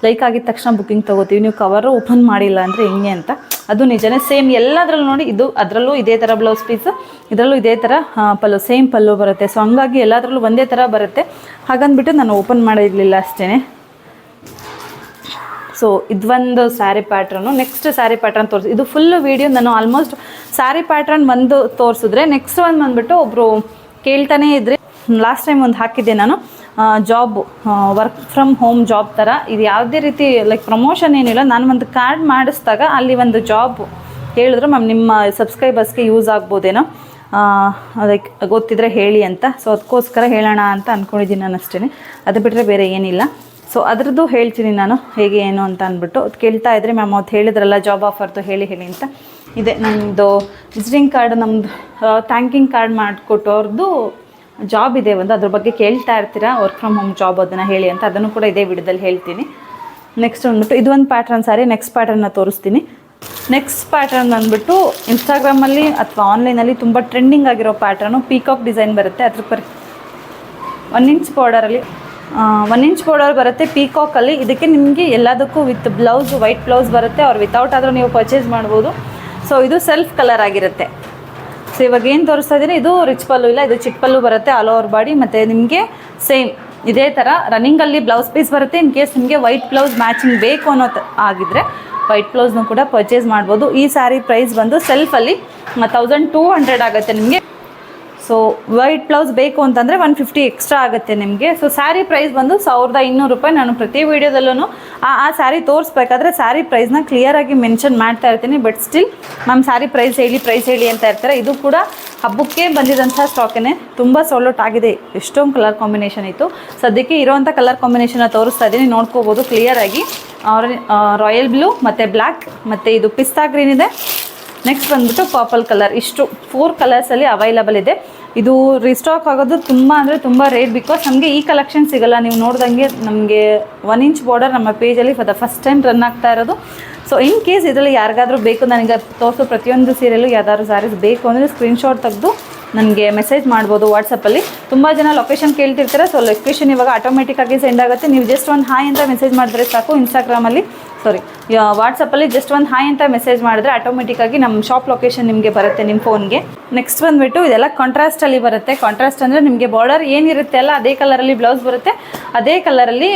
ಲೈಕ್ ಆಗಿದ ತಕ್ಷಣ ಬುಕ್ಕಿಂಗ್ ತೊಗೋತೀವಿ, ನೀವು ಕವರು ಓಪನ್ ಮಾಡಿಲ್ಲ ಅಂದರೆ ಹೆಂಗೆ ಅಂತ. ಅದು ನಿಜನೇ. ಸೇಮ್ ಎಲ್ಲದರಲ್ಲೂ ನೋಡಿ, ಇದು ಅದರಲ್ಲೂ ಇದೇ ಥರ ಬ್ಲೌಸ್ ಪೀಸು, ಇದರಲ್ಲೂ ಇದೇ ಥರ ಪಲ್ಲು, ಸೇಮ್ ಪಲ್ಲು ಬರುತ್ತೆ. ಸೊ ಹಂಗಾಗಿ ಎಲ್ಲದರಲ್ಲೂ ಒಂದೇ ಥರ ಬರುತ್ತೆ. ಹಾಗಂದ್ಬಿಟ್ಟು ನಾನು ಓಪನ್ ಮಾಡಿರಲಿಲ್ಲ ಅಷ್ಟೇ. ಸೊ ಇದೊಂದು sari pattern. Next sari pattern ತೋರಿಸಿ. ಇದು ಫುಲ್ಲು ವೀಡಿಯೋ ನಾನು ಆಲ್ಮೋಸ್ಟ್ ಸ್ಯಾರಿ ಪ್ಯಾಟ್ರನ್ ಒಂದು ತೋರಿಸಿದ್ರೆ, ನೆಕ್ಸ್ಟ್ ಒಂದು ಬಂದುಬಿಟ್ಟು ಒಬ್ಬರು ಕೇಳ್ತಾನೇ ಇದ್ರಿ. ಲಾಸ್ಟ್ ಟೈಮ್ ಒಂದು ಹಾಕಿದ್ದೆ ನಾನು job, work from home job ಥರ. ಇದು ಯಾವುದೇ ರೀತಿ ಲೈಕ್ ಪ್ರಮೋಷನ್ ಏನಿಲ್ಲ. ನಾನು ಒಂದು ಕಾರ್ಡ್ ಮಾಡಿಸಿದಾಗ ಅಲ್ಲಿ ಒಂದು ಜಾಬ್ ಹೇಳಿದ್ರು, ಮ್ಯಾಮ್ ನಿಮ್ಮ ಸಬ್ಸ್ಕ್ರೈಬರ್ಸ್ಗೆ ಯೂಸ್ ಆಗ್ಬೋದೇನೋ, ಲೈಕ್ ಗೊತ್ತಿದ್ರೆ ಹೇಳಿ ಅಂತ. ಸೊ ಅದಕ್ಕೋಸ್ಕರ ಹೇಳೋಣ ಅಂತ ಅಂದ್ಕೊಂಡಿದ್ದೀನಿ ನಾನು ಅಷ್ಟೇ. ಅದು ಬಿಟ್ಟರೆ ಬೇರೆ ಏನಿಲ್ಲ. ಸೊ ಅದರದ್ದು ಹೇಳ್ತೀನಿ ನಾನು ಹೇಗೆ ಏನು ಅಂತ ಅಂದ್ಬಿಟ್ಟು. ಅದು ಕೇಳ್ತಾ ಇದ್ದರೆ ಮ್ಯಾಮ್ ಅವತ್ತು ಹೇಳಿದ್ರಲ್ಲ ಜಾಬ್ ಆಫರ್ದು ಹೇಳಿ ಅಂತ. ಇದೆ ನಮ್ಮದು ವಿಸಿಟಿಂಗ್ ಕಾರ್ಡ್, ನಮ್ಮದು ಥ್ಯಾಂಕಿಂಗ್ ಕಾರ್ಡ್ ಮಾಡಿಕೊಟ್ಟವ್ರದ್ದು ಜಾಬ್ ಇದೆ ಒಂದು, ಅದ್ರ ಬಗ್ಗೆ ಕೇಳ್ತಾ ಇರ್ತೀರಾ, ವರ್ಕ್ ಫ್ರಮ್ ಹೋಮ್ ಜಾಬ್ ಅದನ್ನು ಹೇಳಿ ಅಂತ. ಅದನ್ನು ಕೂಡ ಇದೇ ವಿಡಿಯೋದಲ್ಲಿ ಹೇಳ್ತೀನಿ. ನೆಕ್ಸ್ಟ್ ಬಂದ್ಬಿಟ್ಟು ಇದು ಒಂದು ಪ್ಯಾಟ್ರನ್ ಸಾರಿ. ನೆಕ್ಸ್ಟ್ ಪ್ಯಾಟ್ರನ್ನ ತೋರಿಸ್ತೀನಿ. ನೆಕ್ಸ್ಟ್ ಪ್ಯಾಟ್ರನ್ ಬಂದ್ಬಿಟ್ಟು ಇನ್ಸ್ಟಾಗ್ರಾಮಲ್ಲಿ ಅಥವಾ ಆನ್ಲೈನಲ್ಲಿ ತುಂಬ ಟ್ರೆಂಡಿಂಗ್ ಆಗಿರೋ ಪ್ಯಾಟ್ರನು. ಪೀಕಾಕ್ ಡಿಸೈನ್ ಬರುತ್ತೆ. ಅದ್ರ 1 ಇಂಚ್ ಬಾರ್ಡರಲ್ಲಿ 1 ಇಂಚ್ ಬಾರ್ಡರ್ ಬರುತ್ತೆ ಪೀಕಾಕಲ್ಲಿ. ಇದಕ್ಕೆ ನಿಮಗೆ ಎಲ್ಲದಕ್ಕೂ ವಿತ್ ಬ್ಲೌಸ್, ವೈಟ್ ಬ್ಲೌಸ್ ಬರುತ್ತೆ. ಅವ್ರು ವಿತೌಟ್ ಆದರೂ ನೀವು ಪರ್ಚೇಸ್ ಮಾಡ್ಬೋದು. ಸೊ ಇದು ಸೆಲ್ಫ್ ಕಲರ್ ಆಗಿರುತ್ತೆ. ಸೊ ಇವಾಗ ಏನು ತೋರಿಸ್ತಾ ಇದ್ದೀನಿ, ಇದು ರಿಚ್ ಪಲ್ಲು ಇಲ್ಲ, ಇದು ಚಿಕ್ಕ ಪಲ್ಲು ಬರುತ್ತೆ ಆಲ್ ಓವರ್ ಬಾಡಿ. ಮತ್ತು ನಿಮಗೆ ಸೇಮ್ ಇದೇ ಥರ ರನ್ನಿಂಗಲ್ಲಿ ಬ್ಲೌಸ್ ಪೀಸ್ ಬರುತ್ತೆ. ಇನ್ ಕೇಸ್ ನಿಮಗೆ ವೈಟ್ ಬ್ಲೌಸ್ ಮ್ಯಾಚಿಂಗ್ ಬೇಕು ಅನ್ನೋ ಆಗಿದ್ದರೆ ವೈಟ್ ಬ್ಲೌಸ್ನು ಕೂಡ ಪರ್ಚೇಸ್ ಮಾಡ್ಬೋದು. ಈ ಸ್ಯಾರಿ ಪ್ರೈಸ್ ಬಂದು ಸೆಲ್ಫಲ್ಲಿ 1200 ಆಗುತ್ತೆ ನಿಮಗೆ. ಸೊ ವೈಟ್ ಬ್ಲೌಸ್ ಬೇಕು ಅಂತಂದರೆ 150 ಎಕ್ಸ್ಟ್ರಾ ಆಗುತ್ತೆ ನಿಮಗೆ. ಸೊ ಸ್ಯಾರಿ ಪ್ರೈಸ್ ಬಂದು 1200 ರೂಪಾಯಿ. ನಾನು ಪ್ರತಿ ವೀಡಿಯೋದಲ್ಲೂ ಆ ಸ್ಯಾರಿ ತೋರಿಸ್ಬೇಕಾದ್ರೆ ಸ್ಯಾರಿ ಪ್ರೈಸ್ನ ಕ್ಲಿಯರಾಗಿ ಮೆನ್ಷನ್ ಮಾಡ್ತಾ ಇರ್ತೀನಿ. ಬಟ್ ಸ್ಟಿಲ್ ನಮ್ಮ ಸ್ಯಾರಿ ಪ್ರೈಸ್ ಹೇಳಿ ಅಂತ ಇರ್ತಾರೆ. ಇದು ಕೂಡ ಹಬ್ಬಕ್ಕೆ ಬಂದಿದ್ದಂಥ ಸ್ಟಾಕೇ. ತುಂಬ ಸೋಲ್ಡ್ ಔಟ್ ಆಗಿದೆ. ಎಷ್ಟೊಂದು ಕಲರ್ ಕಾಂಬಿನೇಷನ್ ಇತ್ತು. ಸದ್ಯಕ್ಕೆ ಇರೋವಂಥ ಕಲರ್ ಕಾಂಬಿನೇಷನ್ನ ತೋರಿಸ್ತಾ ಇದ್ದೀನಿ, ನೋಡ್ಕೋಬೋದು ಕ್ಲಿಯರಾಗಿ. ರಾಯಲ್ ಬ್ಲೂ ಮತ್ತು ಬ್ಲ್ಯಾಕ್ ಮತ್ತು ಇದು ಪಿಸ್ತಾ ಗ್ರೀನ್ ಇದೆ. ನೆಕ್ಸ್ಟ್ ಬಂದ್ಬಿಟ್ಟು ಪರ್ಪಲ್ ಕಲರ್. ಇಷ್ಟು 4 ಕಲರ್ಸಲ್ಲಿ ಅವೈಲಬಲ್ ಇದೆ. ಇದು ರೀಸ್ಟಾಕ್ ಆಗೋದು ತುಂಬ ಅಂದರೆ ತುಂಬ ರೇಟ್, ಬಿಕಾಸ್ ನಮಗೆ ಈ ಕಲೆಕ್ಷನ್ ಸಿಗೋಲ್ಲ. ನೀವು ನೋಡ್ದಂಗೆ ನಮಗೆ 1 ಇಂಚ್ ಬಾರ್ಡರ್ ನಮ್ಮ ಪೇಜಲ್ಲಿ for the first time run ಆಗ್ತಾ ಇರೋದು. ಸೊ ಇನ್ ಕೇಸ್ ಇದರಲ್ಲಿ ಯಾರಿಗಾದ್ರೂ ಬೇಕು, ನನಗೆ ತೋರಿಸೋ ಪ್ರತಿಯೊಂದು ಸೀರಿಯಲ್ಲು ಯಾವ್ದಾದ್ರು ಸ್ಯಾರೀಸ್ ಬೇಕು ಅಂದರೆ ಸ್ಕ್ರೀನ್ಶಾಟ್ ತೆಗೆದು ನನಗೆ ಮೆಸೇಜ್ ಮಾಡ್ಬೋದು ವಾಟ್ಸಪ್ಪಲ್ಲಿ. ತುಂಬ ಜನ ಲೊಕೇಶನ್ ಕೇಳ್ತಿರ್ತಾರೆ. ಸೊ ಲೊಕೇಶನ್ ಇವಾಗ ಆಟೋಮೆಟಿಕ್ಕಾಗಿ ಸೆಂಡ್ ಆಗುತ್ತೆ. ನೀವು ಜಸ್ಟ್ ಒಂದು ಹಾಯ್ ಅಂತ ಮೆಸೇಜ್ ಮಾಡಿದ್ರೆ ಸಾಕು. ವಾಟ್ಸಪ್ಪಲ್ಲಿ ಜಸ್ಟ್ ಒಂದು ಹಾಯ್ ಅಂತ ಮೆಸೇಜ್ ಮಾಡಿದ್ರೆ ಆಟೋಮೆಟಿಕ್ಕಾಗಿ ನಮ್ಮ ಶಾಪ್ ಲೊಕೇಶನ್ ನಿಮಗೆ ಬರುತ್ತೆ ನಿಮ್ಮ ಫೋನ್ಗೆ. ನೆಕ್ಸ್ಟ್ ಬಂದುಬಿಟ್ಟು ಇದೆಲ್ಲ ಕಾಂಟ್ರಾಸ್ಟಲ್ಲಿ ಬರುತ್ತೆ. ಕಾಂಟ್ರಾಸ್ಟ್ ಅಂದರೆ ನಿಮಗೆ ಬಾರ್ಡರ್ ಏನಿರುತ್ತೆ ಅಲ್ಲ ಅದೇ ಕಲರಲ್ಲಿ ಬ್ಲೌಸ್ ಬರುತ್ತೆ, ಅದೇ ಕಲರಲ್ಲಿ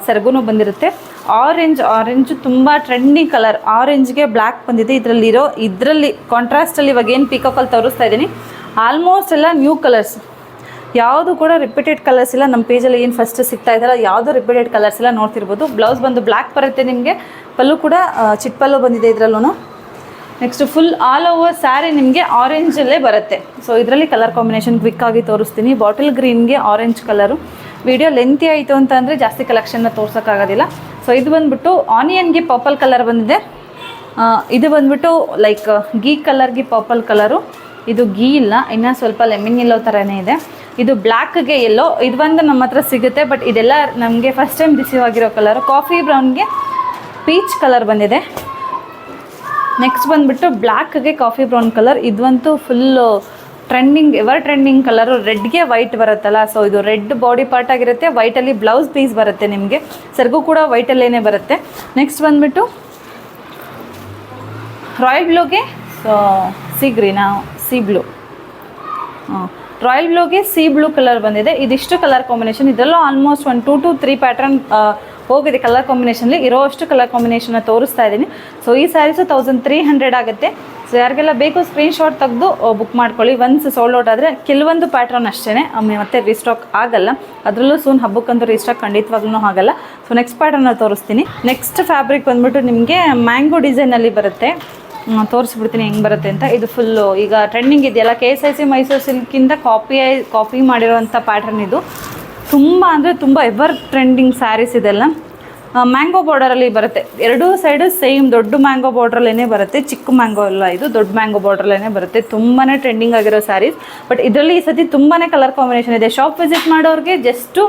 ಸೆರಗು ಬಂದಿರುತ್ತೆ. ಆರೆಂಜ್ ತುಂಬ ಟ್ರೆಂಡಿಂಗ್ ಕಲರ್. ಆರೆಂಜ್ಗೆ ಬ್ಲ್ಯಾಕ್ ಬಂದಿದೆ. ಇದರಲ್ಲಿ ಕಾಂಟ್ರಾಸ್ಟಲ್ಲಿ ಇವಾಗ ಏನು ಪೀಕಾಕಲ್ಲಿ ತೋರಿಸ್ತಾ ಇದ್ದೀನಿ ಆಲ್ಮೋಸ್ಟ್ ಎಲ್ಲ ನ್ಯೂ ಕಲರ್ಸ್. ಯಾವುದು ಕೂಡ ರಿಪೀಟೆಡ್ ಕಲರ್ಸ್ ಇಲ್ಲ. ನಮ್ಮ ಪೇಜಲ್ಲಿ ಏನು ಫಸ್ಟ್ ಸಿಗ್ತಾ ಇದ್ದಾರೋ ಯಾವುದು ರಿಪೀಟೆಡ್ ಕಲರ್ಸ್ ಇಲ್ಲ, ನೋಡ್ತಿರ್ಬೋದು. ಬ್ಲೌಸ್ ಬಂದು ಬ್ಲ್ಯಾಕ್ ಬರುತ್ತೆ ನಿಮಗೆ. ಪಲ್ಲು ಕೂಡ ಚಿಕ್ಕ ಪಲ್ಲು ಬಂದಿದೆ ಇದರಲ್ಲೂ. Next full all over saree ನಿಮಗೆ ಆರೆಂಜಲ್ಲೇ ಬರುತ್ತೆ. ಸೊ ಇದರಲ್ಲಿ ಕಲರ್ ಕಾಂಬಿನೇಷನ್ ಕ್ವಿಕ್ಕಾಗಿ ತೋರಿಸ್ತೀನಿ. ಬಾಟಲ್ ಗ್ರೀನ್ಗೆ ಆರೆಂಜ್ ಕಲರು. ವಿಡಿಯೋ ಲೆಂತಿ ಆಯಿತು ಅಂತ ಅಂದರೆ ಜಾಸ್ತಿ ಕಲೆಕ್ಷನ್ನ ತೋರ್ಸೋಕ್ಕಾಗೋದಿಲ್ಲ. ಸೊ ಇದು ಬಂದುಬಿಟ್ಟು ಆನಿಯನ್ಗೆ ಪರ್ಪಲ್ ಕಲರ್ ಬಂದಿದೆ. ಇದು ಬಂದುಬಿಟ್ಟು ಲೈಕ್ ಗೀ ಕಲರ್ಗೆ ಪರ್ಪಲ್ ಕಲರು. ಇದು ಗೀ ಇಲ್ಲ, ಇನ್ನೂ ಸ್ವಲ್ಪ ಲೆಮನ್ ಎಲ್ಲೋ ಥರನೇ ಇದೆ. ಇದು ಬ್ಲ್ಯಾಕ್ಗೆ ಎಲ್ಲೋ. ಇದು ಬಂದು ನಮ್ಮ ಹತ್ರ ಸಿಗುತ್ತೆ, ಬಟ್ ಇದೆಲ್ಲ ನಮಗೆ ಫಸ್ಟ್ ಟೈಮ್ ರಿಸೀವ್ ಆಗಿರೋ ಕಲರು. ಕಾಫಿ ಬ್ರೌನ್ಗೆ ಪೀಚ್ ಕಲರ್ ಬಂದಿದೆ. ನೆಕ್ಸ್ಟ್ ಬಂದುಬಿಟ್ಟು ಬ್ಲ್ಯಾಕ್ಗೆ ಕಾಫಿ ಬ್ರೌನ್ ಕಲರ್. ಇದಂತೂ ಫುಲ್ಲು ಎವರ್ ಟ್ರೆಂಡಿಂಗ್ ಕಲರು. ರೆಡ್ಗೆ ವೈಟ್ ಬರುತ್ತಲ್ಲ, ಸೊ ಇದು ರೆಡ್ ಬಾಡಿ ಪಾರ್ಟ್ ಆಗಿರುತ್ತೆ. ವೈಟಲ್ಲಿ ಬ್ಲೌಸ್ ಪೀಸ್ ಬರುತ್ತೆ ನಿಮಗೆ. ಸೆರಗು ಕೂಡ ವೈಟಲ್ಲೇ ಬರುತ್ತೆ. ನೆಕ್ಸ್ಟ್ ಬಂದುಬಿಟ್ಟು ರಾಯಲ್ ಬ್ಲೂಗೆ ಸಿ ಬ್ಲೂ. ರಾಯಲ್ ಬ್ಲೂಗೆ ಸಿ ಬ್ಲೂ ಕಲರ್ ಬಂದಿದೆ. ಇದಿಷ್ಟು ಕಲರ್ ಕಾಂಬಿನೇಷನ್. ಇದರಲ್ಲೂ ಆಲ್ಮೋಸ್ಟ್ 1 2 to 3 ಪ್ಯಾಟ್ರನ್ ಹೋಗಿದೆ ಕಲರ್ ಕಾಂಬಿನೇಷನಲ್ಲಿ. ಇರೋಷ್ಟು ಕಲರ್ ಕಾಂಬಿನೇಷನ್ನ ತೋರಿಸ್ತಾ ಇದ್ದೀನಿ. ಸೊ ಈ ಸ್ಯಾರೀಸು 1300 ಆಗುತ್ತೆ. ಸೊ ಯಾರಿಗೆಲ್ಲ ಬೇಕು ಸ್ಕ್ರೀನ್ಶಾಟ್ ತೆಗೆದು ಬುಕ್ ಮಾಡ್ಕೊಳ್ಳಿ. ಒನ್ಸ್ ಸೋಲ್ಡ್ ಔಟ್ ಆದರೆ ಕೆಲವೊಂದು ಪ್ಯಾಟ್ರನ್ ಅಷ್ಟೇ, ಮತ್ತೆ ರೀಸ್ಟಾಕ್ ಆಗಲ್ಲ. ಅದರಲ್ಲೂ ಸೂನ್ ಹಬ್ಬಕ್ಕಂತೂ ರೀಸ್ಟಾಕ್ ಖಂಡಿತವಾಗ್ಲೂ ಆಗಲ್ಲ. ಸೊ ನೆಕ್ಸ್ಟ್ ಪ್ಯಾಟ್ರನ್ನ ತೋರಿಸ್ತೀನಿ. ನೆಕ್ಸ್ಟ್ ಫ್ಯಾಬ್ರಿಕ್ ಬಂದ್ಬಿಟ್ಟು ನಿಮಗೆ ಮ್ಯಾಂಗೋ ಡಿಸೈನಲ್ಲಿ ಬರುತ್ತೆ. ತೋರಿಸ್ಬಿಡ್ತೀನಿ ಹೆಂಗೆ ಬರುತ್ತೆ ಅಂತ. ಇದು ಫುಲ್ಲು ಈಗ ಟ್ರೆಂಡಿಂಗ್ ಇದೆಯಲ್ಲ, KSIC ಮೈಸೂರು ಸಿಲ್ಕಿಂದ ಕಾಪಿ ಮಾಡಿರೋವಂಥ ಪ್ಯಾಟ್ರನ್ ಇದು. ತುಂಬ ಅಂದರೆ ತುಂಬ ಎವರ್ ಟ್ರೆಂಡಿಂಗ್ ಸ್ಯಾರೀಸ್ ಇದೆಲ್ಲ. ಮ್ಯಾಂಗೋ ಬಾರ್ಡರಲ್ಲಿ ಬರುತ್ತೆ. ಎರಡೂ ಸೈಡು ಸೇಮ್ ದೊಡ್ಡ ಮ್ಯಾಂಗೋ ಬಾರ್ಡ್ರಲ್ಲೇ ಬರುತ್ತೆ. ಚಿಕ್ಕ ಮ್ಯಾಂಗೋ ಇಲ್ಲ, ಇದು ದೊಡ್ಡ ಮ್ಯಾಂಗೋ ಬಾರ್ಡ್ರಲ್ಲೇ ಬರುತ್ತೆ. ತುಂಬಾ ಟ್ರೆಂಡಿಂಗ್ ಆಗಿರೋ ಸ್ಯಾರೀಸ್. ಬಟ್ ಇದರಲ್ಲಿ ಈ ಸತಿ ತುಂಬಾ ಕಲರ್ ಕಾಂಬಿನೇಷನ್ ಇದೆ. ಶಾಪ್ ವಿಸಿಟ್ ಮಾಡೋರಿಗೆ ಜಸ್ಟು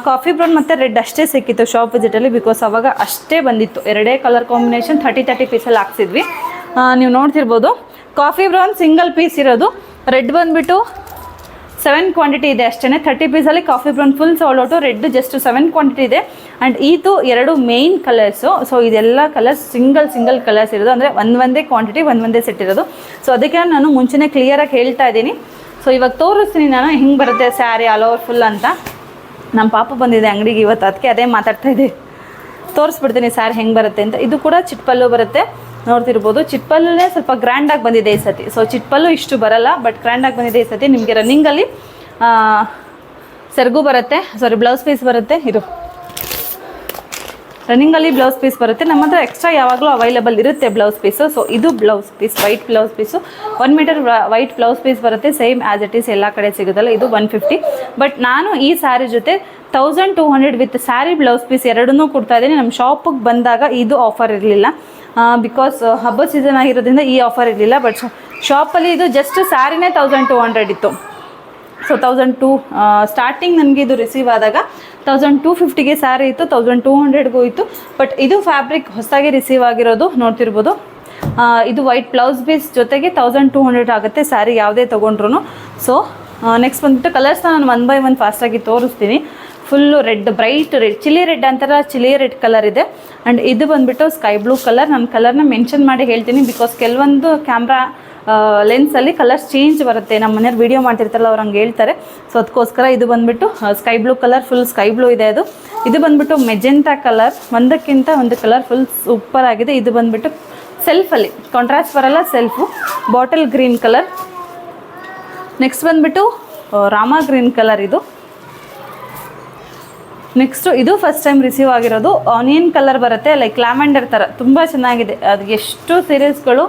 ಕಾಫಿ ಬ್ರೌನ್ ಮತ್ತು ರೆಡ್ ಅಷ್ಟೇ ಸಿಕ್ಕಿತ್ತು ಶಾಪ್ ವಿಸಿಟಲ್ಲಿ, ಬಿಕಾಸ್ ಅವಾಗ ಅಷ್ಟೇ ಬಂದಿತ್ತು. ಎರಡೇ ಕಲರ್ ಕಾಂಬಿನೇಷನ್ 30 ಪೀಸಲ್ಲಿ ಹಾಕ್ಸಿದ್ವಿ. ನೀವು ನೋಡ್ತಿರ್ಬೋದು. ಕಾಫಿ ಬ್ರೌನ್ ಸಿಂಗಲ್ ಪೀಸ್ ಇರೋದು. ರೆಡ್ ಬಂದುಬಿಟ್ಟು 7 ಕ್ವಾಂಟಿಟಿ ಇದೆ ಅಷ್ಟೇ. 30 ಪೀಸಲ್ಲಿ coffee brown full sold out. Red just 7 quantity ಇದೆ. ಆ್ಯಂಡ್ ಇದು 2 ಮೇಯ್ನ್ ಕಲರ್ಸು. ಸೊ ಇದೆಲ್ಲ ಕಲರ್ಸ್ ಸಿಂಗಲ್ ಕಲರ್ಸ್ ಇರೋದು, ಅಂದರೆ ಒಂದೇ ಕ್ವಾಂಟಿಟಿ ಒಂದೇ ಸೆಟ್ ಇರೋದು. ಸೊ ಅದಕ್ಕೆ ನಾನು ಮುಂಚೆನೇ ಕ್ಲಿಯರಾಗಿ ಹೇಳ್ತಾ ಇದ್ದೀನಿ. ಸೊ ಇವಾಗ ತೋರಿಸ್ತೀನಿ ನಾನು ಹೆಂಗೆ ಬರುತ್ತೆ ಸ್ಯಾರಿ ಆಲ್ ಓವರ್ ಫುಲ್ ಅಂತ. ನಮ್ಮ ಪಾಪ ಬಂದಿದೆ ಅಂಗಡಿಗೆ ಇವತ್ತು, ಅದಕ್ಕೆ ಅದೇ ಮಾತಾಡ್ತಾ ಇದೆ. ತೋರಿಸ್ಬಿಡ್ತೀನಿ ಸ್ಯಾರಿ ಹೆಂಗೆ ಬರುತ್ತೆ ಅಂತ. ಇದು ಕೂಡ ಚಿಟ್ಪಲ್ಲು ಬರುತ್ತೆ, ನೋಡ್ತಿರ್ಬೋದು. ಚಿಟ್ಪಲ್ಲೇ ಸ್ವಲ್ಪ ಗ್ರ್ಯಾಂಡಾಗಿ ಬಂದಿದೆ ಈ ಸತಿ. ಸೊ ಚಿಟ್ಪಲ್ಲು ಇಷ್ಟು ಬರಲ್ಲ, ಬಟ್ ಗ್ರ್ಯಾಂಡಾಗಿ ಬಂದಿದೆ ಈ ಸತಿ. ನಿಮಗೆ ರನ್ನಿಂಗಲ್ಲಿ ಸೆರಗು ಬರುತ್ತೆ, ಸಾರಿ ಬ್ಲೌಸ್ ಪೀಸ್ ಬರುತ್ತೆ. ಇದು ರನ್ನಿಂಗಲ್ಲಿ ಬ್ಲೌಸ್ ಪೀಸ್ ಬರುತ್ತೆ. ನಮ್ಮ ಹತ್ರ ಎಕ್ಸ್ಟ್ರಾ ಯಾವಾಗಲೂ ಅವೈಲೇಬಲ್ ಇರುತ್ತೆ ಬ್ಲೌಸ್ ಪೀಸು. ಸೊ ಇದು blouse piece, white blouse piece 1 meter white blouse piece ಬರುತ್ತೆ. ಸೇಮ್ ಆ್ಯಸ್ ಇಟ್ ಈಸ್ ಎಲ್ಲ ಕಡೆ ಸಿಗೋದಲ್ಲ. ಇದು 150. ಬಟ್ ನಾನು ಈ ಸ್ಯಾರಿ ಜೊತೆ 1200 ವಿತ್ ಸ್ಯಾರಿ ಬ್ಲೌಸ್ ಪೀಸ್ ಎರಡನ್ನೂ ಕೊಡ್ತಾ ಇದ್ದೀನಿ. ನಮ್ಮ ಶಾಪಿಗೆ ಬಂದಾಗ ಇದು ಆಫರ್ ಇರಲಿಲ್ಲ, ಬಿಕಾಸ್ ಹಬ್ಬ ಸೀಸನ್ ಆಗಿರೋದ್ರಿಂದ ಈ ಆಫರ್ ಇರಲಿಲ್ಲ. ಬಟ್ ಶಾಪಲ್ಲಿ ಇದು ಜಸ್ಟ್ ಸ್ಯಾರಿನೇ 1200 ಇತ್ತು. ಸೊ 1200 ಸ್ಟಾರ್ಟಿಂಗ್ ನನಗೆ ಇದು ರಿಸೀವ್ ಆದಾಗ 1250ಗೆ ಸ್ಯಾರಿ ಇತ್ತು, 1200ಗೂ ಇತ್ತು. ಬಟ್ ಇದು ಫ್ಯಾಬ್ರಿಕ್ ಹೊಸದಾಗಿ ರಿಸೀವ್ ಆಗಿರೋದು ನೋಡ್ತಿರ್ಬೋದು. ಇದು ವೈಟ್ ಬ್ಲೌಸ್ ಪೀಸ್ ಜೊತೆಗೆ 1200 ಆಗುತ್ತೆ ಸ್ಯಾರಿ ಯಾವುದೇ ತೊಗೊಂಡ್ರು. ಸೊ ನೆಕ್ಸ್ಟ್ ಬಂದುಬಿಟ್ಟು ಕಲರ್ಸ್ನ ನಾನು 1 ಬೈ 1 ಫಾಸ್ಟಾಗಿ ತೋರಿಸ್ತೀನಿ. Full red, bright red, chilli red ಅಂತಾರೆ, ಚಿಲ್ಲಿ ರೆಡ್ ಕಲರ್ ಇದೆ. ಆ್ಯಂಡ್ ಇದು ಬಂದುಬಿಟ್ಟು ಸ್ಕೈ ಬ್ಲೂ ಕಲರ್. ನಾನು ಕಲರ್ನ ಮೆನ್ಷನ್ ಮಾಡಿ ಹೇಳ್ತೀನಿ, ಬಿಕಾಸ್ ಕೆಲವೊಂದು ಕ್ಯಾಮ್ರಾ ಲೆನ್ಸಲ್ಲಿ ಕಲರ್ಸ್ ಚೇಂಜ್ ಬರುತ್ತೆ. ನಮ್ಮ ಮನೆಯವ್ರು ವೀಡಿಯೋ ಮಾಡ್ತಿರ್ತಾರಲ್ಲ ಅವ್ರು ಹಂಗೆ ಹೇಳ್ತಾರೆ. ಸೊ ಅದಕ್ಕೋಸ್ಕರ ಇದು ಬಂದುಬಿಟ್ಟು sky blue colour, full sky blue ಇದೆ. ಇದು ಬಂದುಬಿಟ್ಟು ಮೆಜೆಂಟಾ ಕಲರ್, ಒಂದಕ್ಕಿಂತ ಒಂದು ಕಲರ್ ಫುಲ್ ಸೂಪರ್ ಆಗಿದೆ. ಇದು ಬಂದುಬಿಟ್ಟು ಸೆಲ್ಫಲ್ಲಿ ಕಾಂಟ್ರಾಸ್ಟ್ ಬರಲ್ಲ, self bottle green colour. Next ಬಂದುಬಿಟ್ಟು ರಾಮಾ ಗ್ರೀನ್ ಕಲರ್. ಇದು ನೆಕ್ಸ್ಟು ಇದು ಫಸ್ಟ್ ಟೈಮ್ ರಿಸೀವ್ ಆಗಿರೋದು ಆನಿಯನ್ ಕಲರ್ ಬರುತ್ತೆ, ಲೈಕ್ ಲ್ಯಾವೆಂಡರ್ ಥರ, ತುಂಬ ಚೆನ್ನಾಗಿದೆ. ಅದು ಎಷ್ಟು ಸೀರೀಸ್ಗಳು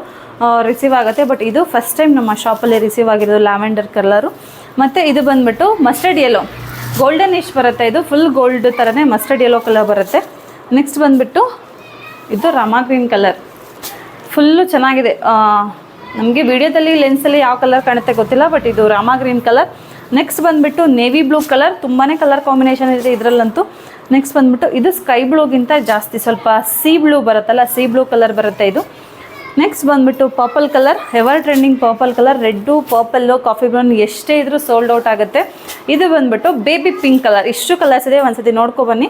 ರಿಸೀವ್ ಆಗುತ್ತೆ, ಬಟ್ ಇದು ಫಸ್ಟ್ ಟೈಮ್ ನಮ್ಮ ಶಾಪಲ್ಲಿ ರಿಸೀವ್ ಆಗಿರೋದು ಲ್ಯಾವೆಂಡರ್ ಕಲರು. ಮತ್ತು ಇದು ಬಂದುಬಿಟ್ಟು ಮಸ್ಟರ್ಡ್ ಯೆಲ್ಲೋ, ಗೋಲ್ಡನ್ ಇಶ್ ಬರುತ್ತೆ. ಇದು ಫುಲ್ ಗೋಲ್ಡ್ ಥರನೇ ಮಸ್ಟರ್ಡ್ ಯೆಲ್ಲೋ ಕಲರ್ ಬರುತ್ತೆ. ನೆಕ್ಸ್ಟ್ ಬಂದುಬಿಟ್ಟು ಇದು ರಾಮಾ ಗ್ರೀನ್ ಕಲರ್, ಫುಲ್ಲು ಚೆನ್ನಾಗಿದೆ. ನಮಗೆ ವಿಡಿಯೋದಲ್ಲಿ ಲೆನ್ಸಲ್ಲಿ ಯಾವ ಕಲರ್ ಕಾಣುತ್ತೆ ಗೊತ್ತಿಲ್ಲ, ಬಟ್ ಇದು ರಾಮಾ ಗ್ರೀನ್ ಕಲರ್. ನೆಕ್ಸ್ಟ್ ಬಂದುಬಿಟ್ಟು ನೇವಿ ಬ್ಲೂ ಕಲರ್, ತುಂಬಾ ಕಲರ್ ಕಾಂಬಿನೇಷನ್ ಇದೆ ಇದರಲ್ಲಂತೂ. ನೆಕ್ಸ್ಟ್ ಬಂದುಬಿಟ್ಟು ಇದು ಸ್ಕೈ ಬ್ಲೂಗಿಂತ ಜಾಸ್ತಿ ಸ್ವಲ್ಪ ಸೀ ಬ್ಲೂ ಬರುತ್ತಲ್ಲ, ಸೀ ಬ್ಲೂ ಕಲರ್ ಬರುತ್ತೆ ಇದು. ನೆಕ್ಸ್ಟ್ ಬಂದುಬಿಟ್ಟು purple colour, ever trending purple colour. Red, purple, coffee brown ಎಷ್ಟೇ ಇದ್ರೂ ಸೋಲ್ಡ್ ಔಟ್ ಆಗುತ್ತೆ. ಇದು ಬಂದುಬಿಟ್ಟು ಬೇಬಿ ಪಿಂಕ್ ಕಲರ್. ಇಷ್ಟು ಕಲರ್ಸ್ ಇದೆ, ಒಂದ್ಸತಿ ನೋಡ್ಕೊಬನ್ನಿ.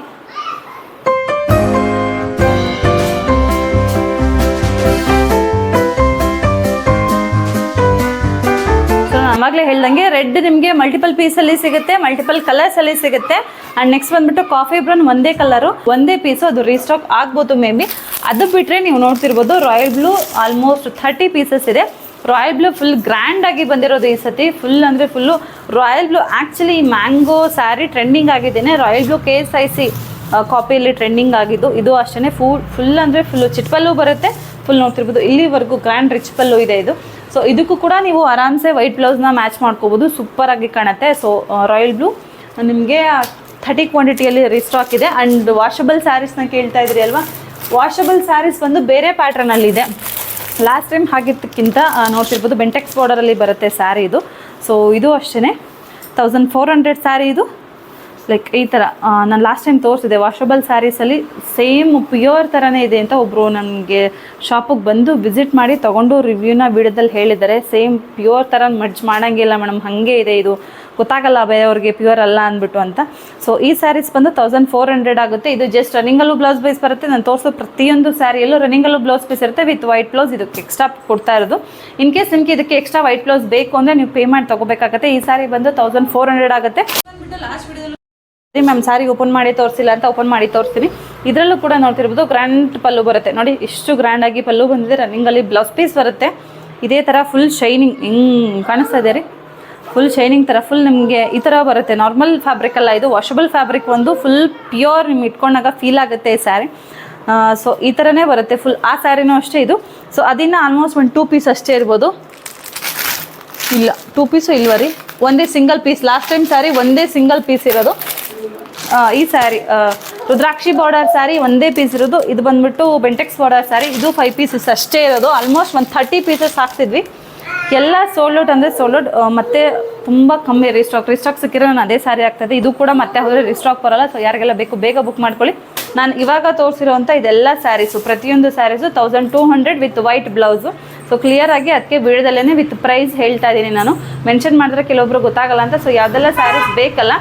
ಆವಾಗಲೇ ಹೇಳ್ದಂಗೆ ರೆಡ್ ನಿಮಗೆ ಮಲ್ಟಿಪಲ್ ಪೀಸಲ್ಲಿ ಸಿಗುತ್ತೆ, ಮಲ್ಟಿಪಲ್ ಕಲರ್ಸಲ್ಲಿ ಸಿಗುತ್ತೆ. ಆ್ಯಂಡ್ ನೆಕ್ಸ್ಟ್ ಬಂದುಬಿಟ್ಟು ಕಾಫಿ ಬ್ರೌನ್ ಒಂದೇ ಕಲರು, ಒಂದೇ ಪೀಸು, ಅದು ರೀಸ್ಟಾಕ್ ಆಗ್ಬೋದು ಮೇ ಬಿ. ಅದು ಬಿಟ್ಟರೆ ನೀವು ನೋಡ್ತಿರ್ಬೋದು ರಾಯಲ್ ಬ್ಲೂ ಆಲ್ಮೋಸ್ಟ್ 30 ಪೀಸಸ್ ಇದೆ. ರಾಯಲ್ ಬ್ಲೂ ಫುಲ್ ಗ್ರ್ಯಾಂಡಾಗಿ ಬಂದಿರೋದು ಈ ಸತಿ, ಫುಲ್ ಅಂದರೆ full royal blue. Actually mango sari trending ಆಗಿದ್ದೇನೆ, ರಾಯಲ್ ಬ್ಲೂ KSIC ಕಾಪಿಯಲ್ಲಿ ಟ್ರೆಂಡಿಂಗ್ ಆಗಿದ್ದು. ಇದು ಅಷ್ಟೇ ಫುಲ್ ಅಂದರೆ ಫುಲ್ಲು ಚಿಟ್ಪಲ್ಲು ಬರುತ್ತೆ, ಫುಲ್ ನೋಡ್ತಿರ್ಬೋದು ಇಲ್ಲಿವರೆಗೂ ಗ್ರ್ಯಾಂಡ್ ರಿಚ್ ಪಲ್ಲು ಇದೆ ಇದು. ಸೊ ಇದಕ್ಕೂ ಕೂಡ ನೀವು ಆರಾಮ್ಸೆ ವೈಟ್ ಬ್ಲೌಸ್ನ ಮ್ಯಾಚ್ ಮಾಡ್ಕೋಬೋದು, ಸೂಪರಾಗಿ ಕಾಣುತ್ತೆ. ಸೊ ರಾಯಲ್ ಬ್ಲೂ ನಿಮಗೆ 30 ಕ್ವಾಂಟಿಟಿಯಲ್ಲಿ ರೀಸ್ಟಾಕ್ ಇದೆ. ಆ್ಯಂಡ್ ವಾಷಬಲ್ ಸ್ಯಾರೀಸ್ನ ಕೇಳ್ತಾ ಇದ್ರಿ ಅಲ್ವಾ, ವಾಷಬಲ್ ಸ್ಯಾರೀಸ್ ಬಂದು ಬೇರೆ ಪ್ಯಾಟ್ರನಲ್ಲಿದೆ. ಲಾಸ್ಟ್ ಟೈಮ್ ಹಾಗಿದ್ದಕ್ಕಿಂತ ನೋಡ್ತಿರ್ಬೋದು ಬೆಂಟೆಕ್ಸ್ ಬಾರ್ಡರಲ್ಲಿ ಬರುತ್ತೆ ಸ್ಯಾರಿ ಇದು. ಸೊ ಇದು ಅಷ್ಟೇ 1400 ಸ್ಯಾರಿ ಇದು. ಲೈಕ್ ಈ ಥರ ನಾನು ಲಾಸ್ಟ್ ಟೈಮ್ ತೋರಿಸಿದೆ ವಾಷಬಲ್ ಸ್ಯಾರೀಸಲ್ಲಿ ಸೇಮ್ ಪ್ಯೂರ್ ಥರನೇ ಇದೆ ಅಂತ ಒಬ್ಬರು ನನಗೆ ಶಾಪಿಗೆ ಬಂದು ವಿಸಿಟ್ ಮಾಡಿ ತೊಗೊಂಡು ರಿವ್ಯೂನ ವಿಡಿಯೋದಲ್ಲಿ ಹೇಳಿದ್ದಾರೆ. ಸೇಮ್ ಪ್ಯೂರ್ ಥರ ಮಡ್ಜ್ ಮಾಡೋಂಗಿಲ್ಲ ಮೇಡಮ್, ಹಾಗೆ ಇದೆ, ಇದು ಗೊತ್ತಾಗಲ್ಲ ಬೇರೆಯವ್ರಿಗೆ ಪ್ಯೂರ್ ಅಲ್ಲ ಅಂದ್ಬಿಟ್ಟು ಅಂತ. ಸೊ ಈ ಸ್ಯಾರೀಸ್ ಬಂದು 1400 ಆಗುತ್ತೆ. ಇದು ಜಸ್ಟ್ ರನ್ನಿಂಗಲ್ಲೂ ಬ್ಲೌಸ್ ಪೀಸ್ ಬರುತ್ತೆ. ನಾನು ತೋರಿಸೋ ಪ್ರತಿಯೊಂದು ಸ್ಯಾರಿಯಲ್ಲೂ ರನ್ನಿಂಗಲ್ಲೂ ಬ್ಲೌಸ್ ಪೀಸ್ ಇರುತ್ತೆ ವಿತ್ ವೈಟ್ ಬ್ಲೌಸ್. ಇದಕ್ಕೆ ಎಕ್ಸ್ಟ್ರಾ ಕೊಡ್ತಾ ಇರೋದು. ಇನ್ ಕೇಸ್ ನಿಮಗೆ ಇದಕ್ಕೆ ಎಕ್ಸ್ಟ್ರಾ ವೈಟ್ ಬ್ಲೌಸ್ ಬೇಕು ಅಂದರೆ ನೀವು ಪೇ ಮಾಡಿ ತೊಗೋಬೇಕಾಗುತ್ತೆ. ಈ ಸ್ಯಾರಿ ಬಂದು 1400 ಆಗುತ್ತೆ. ಲಾಸ್ಟ್ ವಿಡಿಯೋದಲ್ಲಿ ಮ್ಯಾಮ್ ಸ್ಯಾರಿ ಓಪನ್ ಮಾಡಿ ತೋರಿಸಿಲ್ಲ ಅಂತ ಓಪನ್ ಮಾಡಿ ತೋರಿಸ್ತೀನಿ. ಇದರಲ್ಲೂ ಕೂಡ ನೋಡ್ತಿರ್ಬೋದು ಗ್ರ್ಯಾಂಡ್ ಪಲ್ಲು ಬರುತ್ತೆ ನೋಡಿ, ಇಷ್ಟು ಗ್ರ್ಯಾಂಡಾಗಿ ಪಲ್ಲು ಬಂದಿದೆ. ರನ್ನಿಂಗಲ್ಲಿ ಬ್ಲೌಸ್ ಪೀಸ್ ಬರುತ್ತೆ ಇದೇ ಥರ ಫುಲ್ ಶೈನಿಂಗ್, ಹಿಂಗೆ ಕಾಣಿಸ್ತಾ ಇದೆ ರೀ, ಫುಲ್ ಶೈನಿಂಗ್ ಥರ ಫುಲ್ ನಿಮಗೆ ಈ ಥರ ಬರುತ್ತೆ. ನಾರ್ಮಲ್ ಫ್ಯಾಬ್ರಿಕ್ ಅಲ್ಲ ಇದು, ವಾಷಬಲ್ ಫ್ಯಾಬ್ರಿಕ್. ಒಂದು ಫುಲ್ ಪ್ಯೂರ್ ನಿಮ್ಗೆ ಇಟ್ಕೊಂಡಾಗ ಫೀಲ್ ಆಗುತ್ತೆ ಈ ಸ್ಯಾರಿ. ಸೊ ಈ ಥರನೇ ಬರುತ್ತೆ ಫುಲ್. ಆ ಸ್ಯಾರಿನೂ ಅಷ್ಟೇ ಇದು. ಸೊ ಅದನ್ನು ಆಲ್ಮೋಸ್ಟ್ ಒಂದು 2 ಪೀಸ್ ಅಷ್ಟೇ ಇರ್ಬೋದು. ಇಲ್ಲ 2 ಪೀಸು ಇಲ್ವ ರೀ, ಒಂದೇ single piece. Last time sari ಒಂದೇ ಸಿಂಗಲ್ ಪೀಸ್ ಇರೋದು. ಈ ಸ್ಯಾರಿ ರುದ್ರಾಕ್ಷಿ ಬಾರ್ಡರ್ ಸ್ಯಾರಿ ಒಂದೇ ಪೀಸ್ ಇರೋದು. ಇದು ಬಂದುಬಿಟ್ಟು ಬೆಂಟೆಕ್ಸ್ ಬಾರ್ಡರ್ ಸ್ಯಾರಿ, ಇದು 5 ಪೀಸಸ್ ಅಷ್ಟೇ ಇರೋದು. ಆಲ್ಮೋಸ್ಟ್ ಒಂದು 30 ಪೀಸಸ್ ಹಾಕ್ತಿದ್ವಿ, ಎಲ್ಲ ಸೋಲ್ಡ್ ಔಟ್ ಅಂದರೆ ಸೋಲ್ಡ್ ಔಟ್. ಮತ್ತು ತುಂಬ ಕಮ್ಮಿ ರೀಸ್ಟಾಕ್ ಸಿಕ್ಕಿರೋ ನಾನು ಅದೇ ಸ್ಯಾರಿ ಆಗ್ತಾಯಿದೆ. ಇದು ಕೂಡ ಮತ್ತೆ ಹೋದರೆ ರೀಸ್ಟಾಕ್ ಬರೋಲ್ಲ. ಸೊ ಯಾರಿಗೆಲ್ಲ ಬೇಕು ಬೇಗ ಬುಕ್ ಮಾಡ್ಕೊಳ್ಳಿ. ನಾನು ಇವಾಗ ತೋರಿಸಿರೋಂಥ ಇದೆಲ್ಲ ಸ್ಯಾರೀಸು, ಪ್ರತಿಯೊಂದು saris 1200 with white blouse. So ಕ್ಲಿಯರಾಗಿ ಅದಕ್ಕೆ ವಿಡಿಯೋದಲ್ಲೇ ವಿತ್ ಪ್ರೈಸ್ ಹೇಳ್ತಾ ಇದ್ದೀನಿ. ನಾನು ಮೆನ್ಷನ್ ಮಾಡಿದ್ರೆ ಕೆಲವೊಬ್ರು ಗೊತ್ತಾಗಲ್ಲ ಅಂತ. ಸೊ ಯಾವುದೆಲ್ಲ ಸ್ಯಾರೀಸ್ ಬೇಕಲ್ಲ,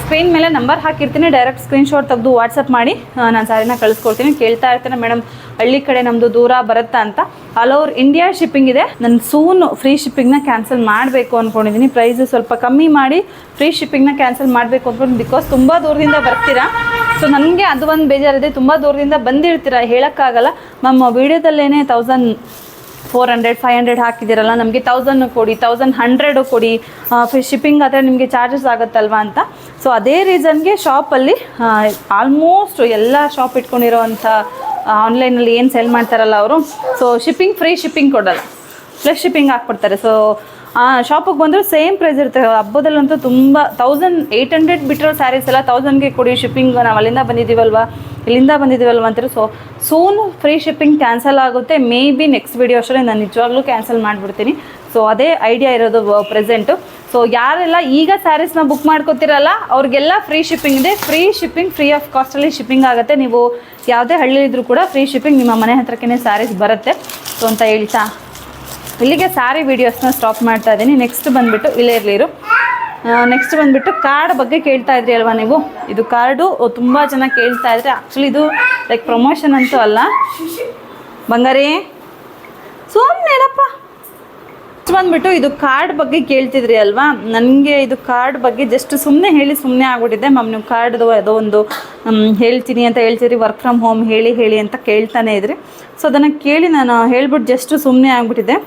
ಸ್ಕ್ರೀನ್ ಮೇಲೆ ನಂಬರ್ ಹಾಕಿರ್ತೀನಿ, ಡೈರೆಕ್ಟ್ ಸ್ಕ್ರೀನ್ಶಾಟ್ ತೆಗೆದು ವಾಟ್ಸಪ್ ಮಾಡಿ ನಾನು ಸ್ಯಾರಿನ ಕಳಿಸ್ಕೊಡ್ತೀನಿ. ಕೇಳ್ತಾ ಇರ್ತೀನಿ ಮೇಡಮ್ ಹಳ್ಳಿ ಕಡೆ ನಮ್ಮದು ದೂರ ಬರುತ್ತಾ ಅಂತ. ಆಲ್ ಓವರ್ ಇಂಡಿಯಾ ಶಿಪ್ಪಿಂಗ್ ಇದೆ. ನಾನು ಸೂನ್ ಫ್ರೀ ಶಿಪ್ಪಿಂಗ್ನ ಕ್ಯಾನ್ಸಲ್ ಮಾಡಬೇಕು ಅಂದ್ಕೊಂಡಿದ್ದೀನಿ. ಪ್ರೈಸ್ ಸ್ವಲ್ಪ ಕಮ್ಮಿ ಮಾಡಿ ಫ್ರೀ ಶಿಪ್ಪಿಂಗ್ನ ಕ್ಯಾನ್ಸಲ್ ಮಾಡಬೇಕು ಅಂದ್ಕೊಂಡು, ಬಿಕಾಸ್ ತುಂಬ ದೂರದಿಂದ ಬರ್ತೀರಾ. ಸೊ ನನಗೆ ಅದು ಒಂದು ಬೇಜಾರಿದೆ, ತುಂಬ ದೂರದಿಂದ ಬಂದಿರ್ತೀರ, ಹೇಳೋಕ್ಕಾಗಲ್ಲ ಮ್ಯಾಮ್. ವೀಡಿಯೋದಲ್ಲೇ 400 500 ಹಾಕಿದ್ದೀರಲ್ಲ, ನಮಗೆ 1000 ಕೊಡಿ, 1100 ಕೊಡಿ, ಶಿಪ್ಪಿಂಗ್ ಆದರೆ ನಿಮಗೆ ಚಾರ್ಜಸ್ ಆಗುತ್ತಲ್ವಾ ಅಂತ. ಸೊ ಅದೇ ರೀಸನ್ಗೆ ಶಾಪಲ್ಲಿ ಆಲ್ಮೋಸ್ಟ್ ಎಲ್ಲ ಶಾಪ್ ಇಟ್ಕೊಂಡಿರೋವಂಥ ಆನ್ಲೈನಲ್ಲಿ ಏನು ಸೆಲ್ ಮಾಡ್ತಾರಲ್ಲ ಅವರು, ಸೊ ಫ್ರೀ ಶಿಪ್ಪಿಂಗ್ ಕೊಡೋಲ್ಲ, ಪ್ಲಸ್ ಶಿಪ್ಪಿಂಗ್ ಹಾಕ್ಬಿಡ್ತಾರೆ. ಸೊ ಶಾಪಿಗೆ ಬಂದರೂ ಸೇಮ್ ಪ್ರೈಸ್ ಇರುತ್ತೆ. ಹಬ್ಬದಲ್ಲಂತೂ ತುಂಬ 1800 ಬಿಟ್ಟಿರೋ ಸ್ಯಾರೀಸ್ ಎಲ್ಲ 1000ಗೆ ಕೊಡಿ ಶಿಪ್ಪಿಂಗ್, ನಾವು ಅಲ್ಲಿಂದ ಬಂದಿದ್ದೀವಲ್ವ ಅಂತಾರೆ. ಸೊ ಸೂನು ಫ್ರೀ ಶಿಪ್ಪಿಂಗ್ ಕ್ಯಾನ್ಸಲ್ ಆಗುತ್ತೆ. ಮೇ ಬಿ ನೆಕ್ಸ್ಟ್ ವೀಡಿಯೋ ಅಷ್ಟರಲ್ಲಿ ನಾನು ನಿಜವಾಗ್ಲೂ ಕ್ಯಾನ್ಸಲ್ ಮಾಡಿಬಿಡ್ತೀನಿ. ಸೊ ಅದೇ ಐಡಿಯಾ ಇರೋದು ಪ್ರೆಸೆಂಟು. ಸೊ ಯಾರೆಲ್ಲ ಈಗ ಸ್ಯಾರೀಸ್ನ ಬುಕ್ ಮಾಡ್ಕೋತಿರಲ್ಲ ಅವ್ರಿಗೆಲ್ಲ ಫ್ರೀ ಶಿಪ್ಪಿಂಗ್ ಇದೆ. ಫ್ರೀ ಆಫ್ ಕಾಸ್ಟಲ್ಲಿ ಶಿಪ್ಪಿಂಗ್ ಆಗುತ್ತೆ. ನೀವು ಯಾವುದೇ ಹಳ್ಳಿಲಿದ್ರೂ ಕೂಡ ಫ್ರೀ ಶಿಪ್ಪಿಂಗ್ ನಿಮ್ಮ ಮನೆ ಹತ್ರಕ್ಕೇ ಸ್ಯಾರೀಸ್ ಬರುತ್ತೆ. ಸೊ ಅಂತ ಹೇಳ್ತಾ ಇಲ್ಲಿಗೆ ಸ್ಯಾರಿ ವೀಡಿಯೋಸ್ನ ಸ್ಟಾಪ್ ಮಾಡ್ತಾ ಇದ್ದೀನಿ. ನೆಕ್ಸ್ಟ್ ಬಂದುಬಿಟ್ಟು ನೆಕ್ಸ್ಟ್ ಬಂದುಬಿಟ್ಟು ಕಾರ್ಡ್ ಬಗ್ಗೆ ಕೇಳ್ತಾ ಇದ್ರಿ ಅಲ್ವಾ ನೀವು. ಇದು ಕಾರ್ಡು ತುಂಬ ಜನ ಕೇಳ್ತಾ ಇದ್ರೆ, ಆ್ಯಕ್ಚುಲಿ ಇದು ಲೈಕ್ ಪ್ರಮೋಷನ್ ಅಂತೂ ಅಲ್ಲ. ಬಂಗಾರಿ ಸುಮ್ಮನೆನಪ್ಪ ಬಂದುಬಿಟ್ಟು ಇದು ಕಾರ್ಡ್ ಬಗ್ಗೆ ಕೇಳ್ತಿದ್ರಿ ಅಲ್ವಾ. ನನಗೆ ಇದು ಕಾರ್ಡ್ ಬಗ್ಗೆ ಜಸ್ಟ್ ಸುಮ್ಮನೆ ಆಗ್ಬಿಟ್ಟಿದೆ. ಮ್ಯಾಮ್ ನೀವು ಕಾರ್ಡ್ದು ಯಾವುದೋ ಒಂದು ಹೇಳ್ತೀನಿ ಅಂತ ಹೇಳ್ತೀರಿ, ವರ್ಕ್ ಫ್ರಮ್ ಹೋಮ್ ಹೇಳಿ ಅಂತ ಕೇಳ್ತಾನೆ ಇದ್ರಿ. ಸೊ ಅದನ್ನು ಕೇಳಿ ನಾನು ಹೇಳ್ಬಿಟ್ಟು ಜಸ್ಟ್ ಸುಮ್ಮನೆ ಆಗ್ಬಿಟ್ಟಿದೆ,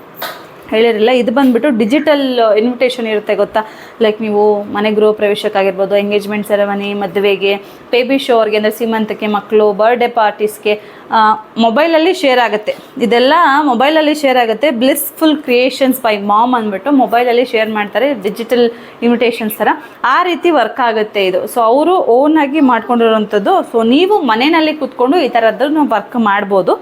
ಹೇಳಿರಲಿಲ್ಲ. ಇದು ಬಂದುಬಿಟ್ಟು ಡಿಜಿಟಲ್ ಇನ್ವಿಟೇಷನ್ ಇರುತ್ತೆ ಗೊತ್ತಾ. ಲೈಕ್ ನೀವು ಮನೆ ಗೃಹ ಪ್ರವೇಶಕ್ಕಾಗಿರ್ಬೋದು, ಎಂಗೇಜ್ಮೆಂಟ್ ಸೆರೆಮನಿ, ಮದುವೆಗೆ, ಬೇಬಿ ಶೋರ್ಗೆ ಅಂದರೆ ಸೀಮಂತಕ್ಕೆ, ಮಕ್ಕಳು ಬರ್ಡೇ ಪಾರ್ಟೀಸ್ಗೆ ಮೊಬೈಲಲ್ಲಿ ಶೇರ್ ಆಗುತ್ತೆ. ಇದೆಲ್ಲ ಮೊಬೈಲಲ್ಲಿ ಶೇರ್ ಆಗುತ್ತೆ. ಬ್ಲಿಸ್ಫುಲ್ ಕ್ರಿಯೇಷನ್ಸ್ ಬೈ ಮಾಮ್ ಅಂದ್ಬಿಟ್ಟು ಮೊಬೈಲಲ್ಲಿ ಶೇರ್ ಮಾಡ್ತಾರೆ, ಡಿಜಿಟಲ್ ಇನ್ವಿಟೇಷನ್ಸ್ ಥರ. ಆ ರೀತಿ ವರ್ಕ್ ಆಗುತ್ತೆ ಇದು. ಸೊ ಅವರು ಓನಾಗಿ ಮಾಡ್ಕೊಂಡಿರೋವಂಥದ್ದು. ಸೊ ನೀವು ಮನೆಯಲ್ಲಿ ಕೂತ್ಕೊಂಡು ಈ ಥರದ್ದನ್ನು ವರ್ಕ್ ಮಾಡ್ಬೋದು.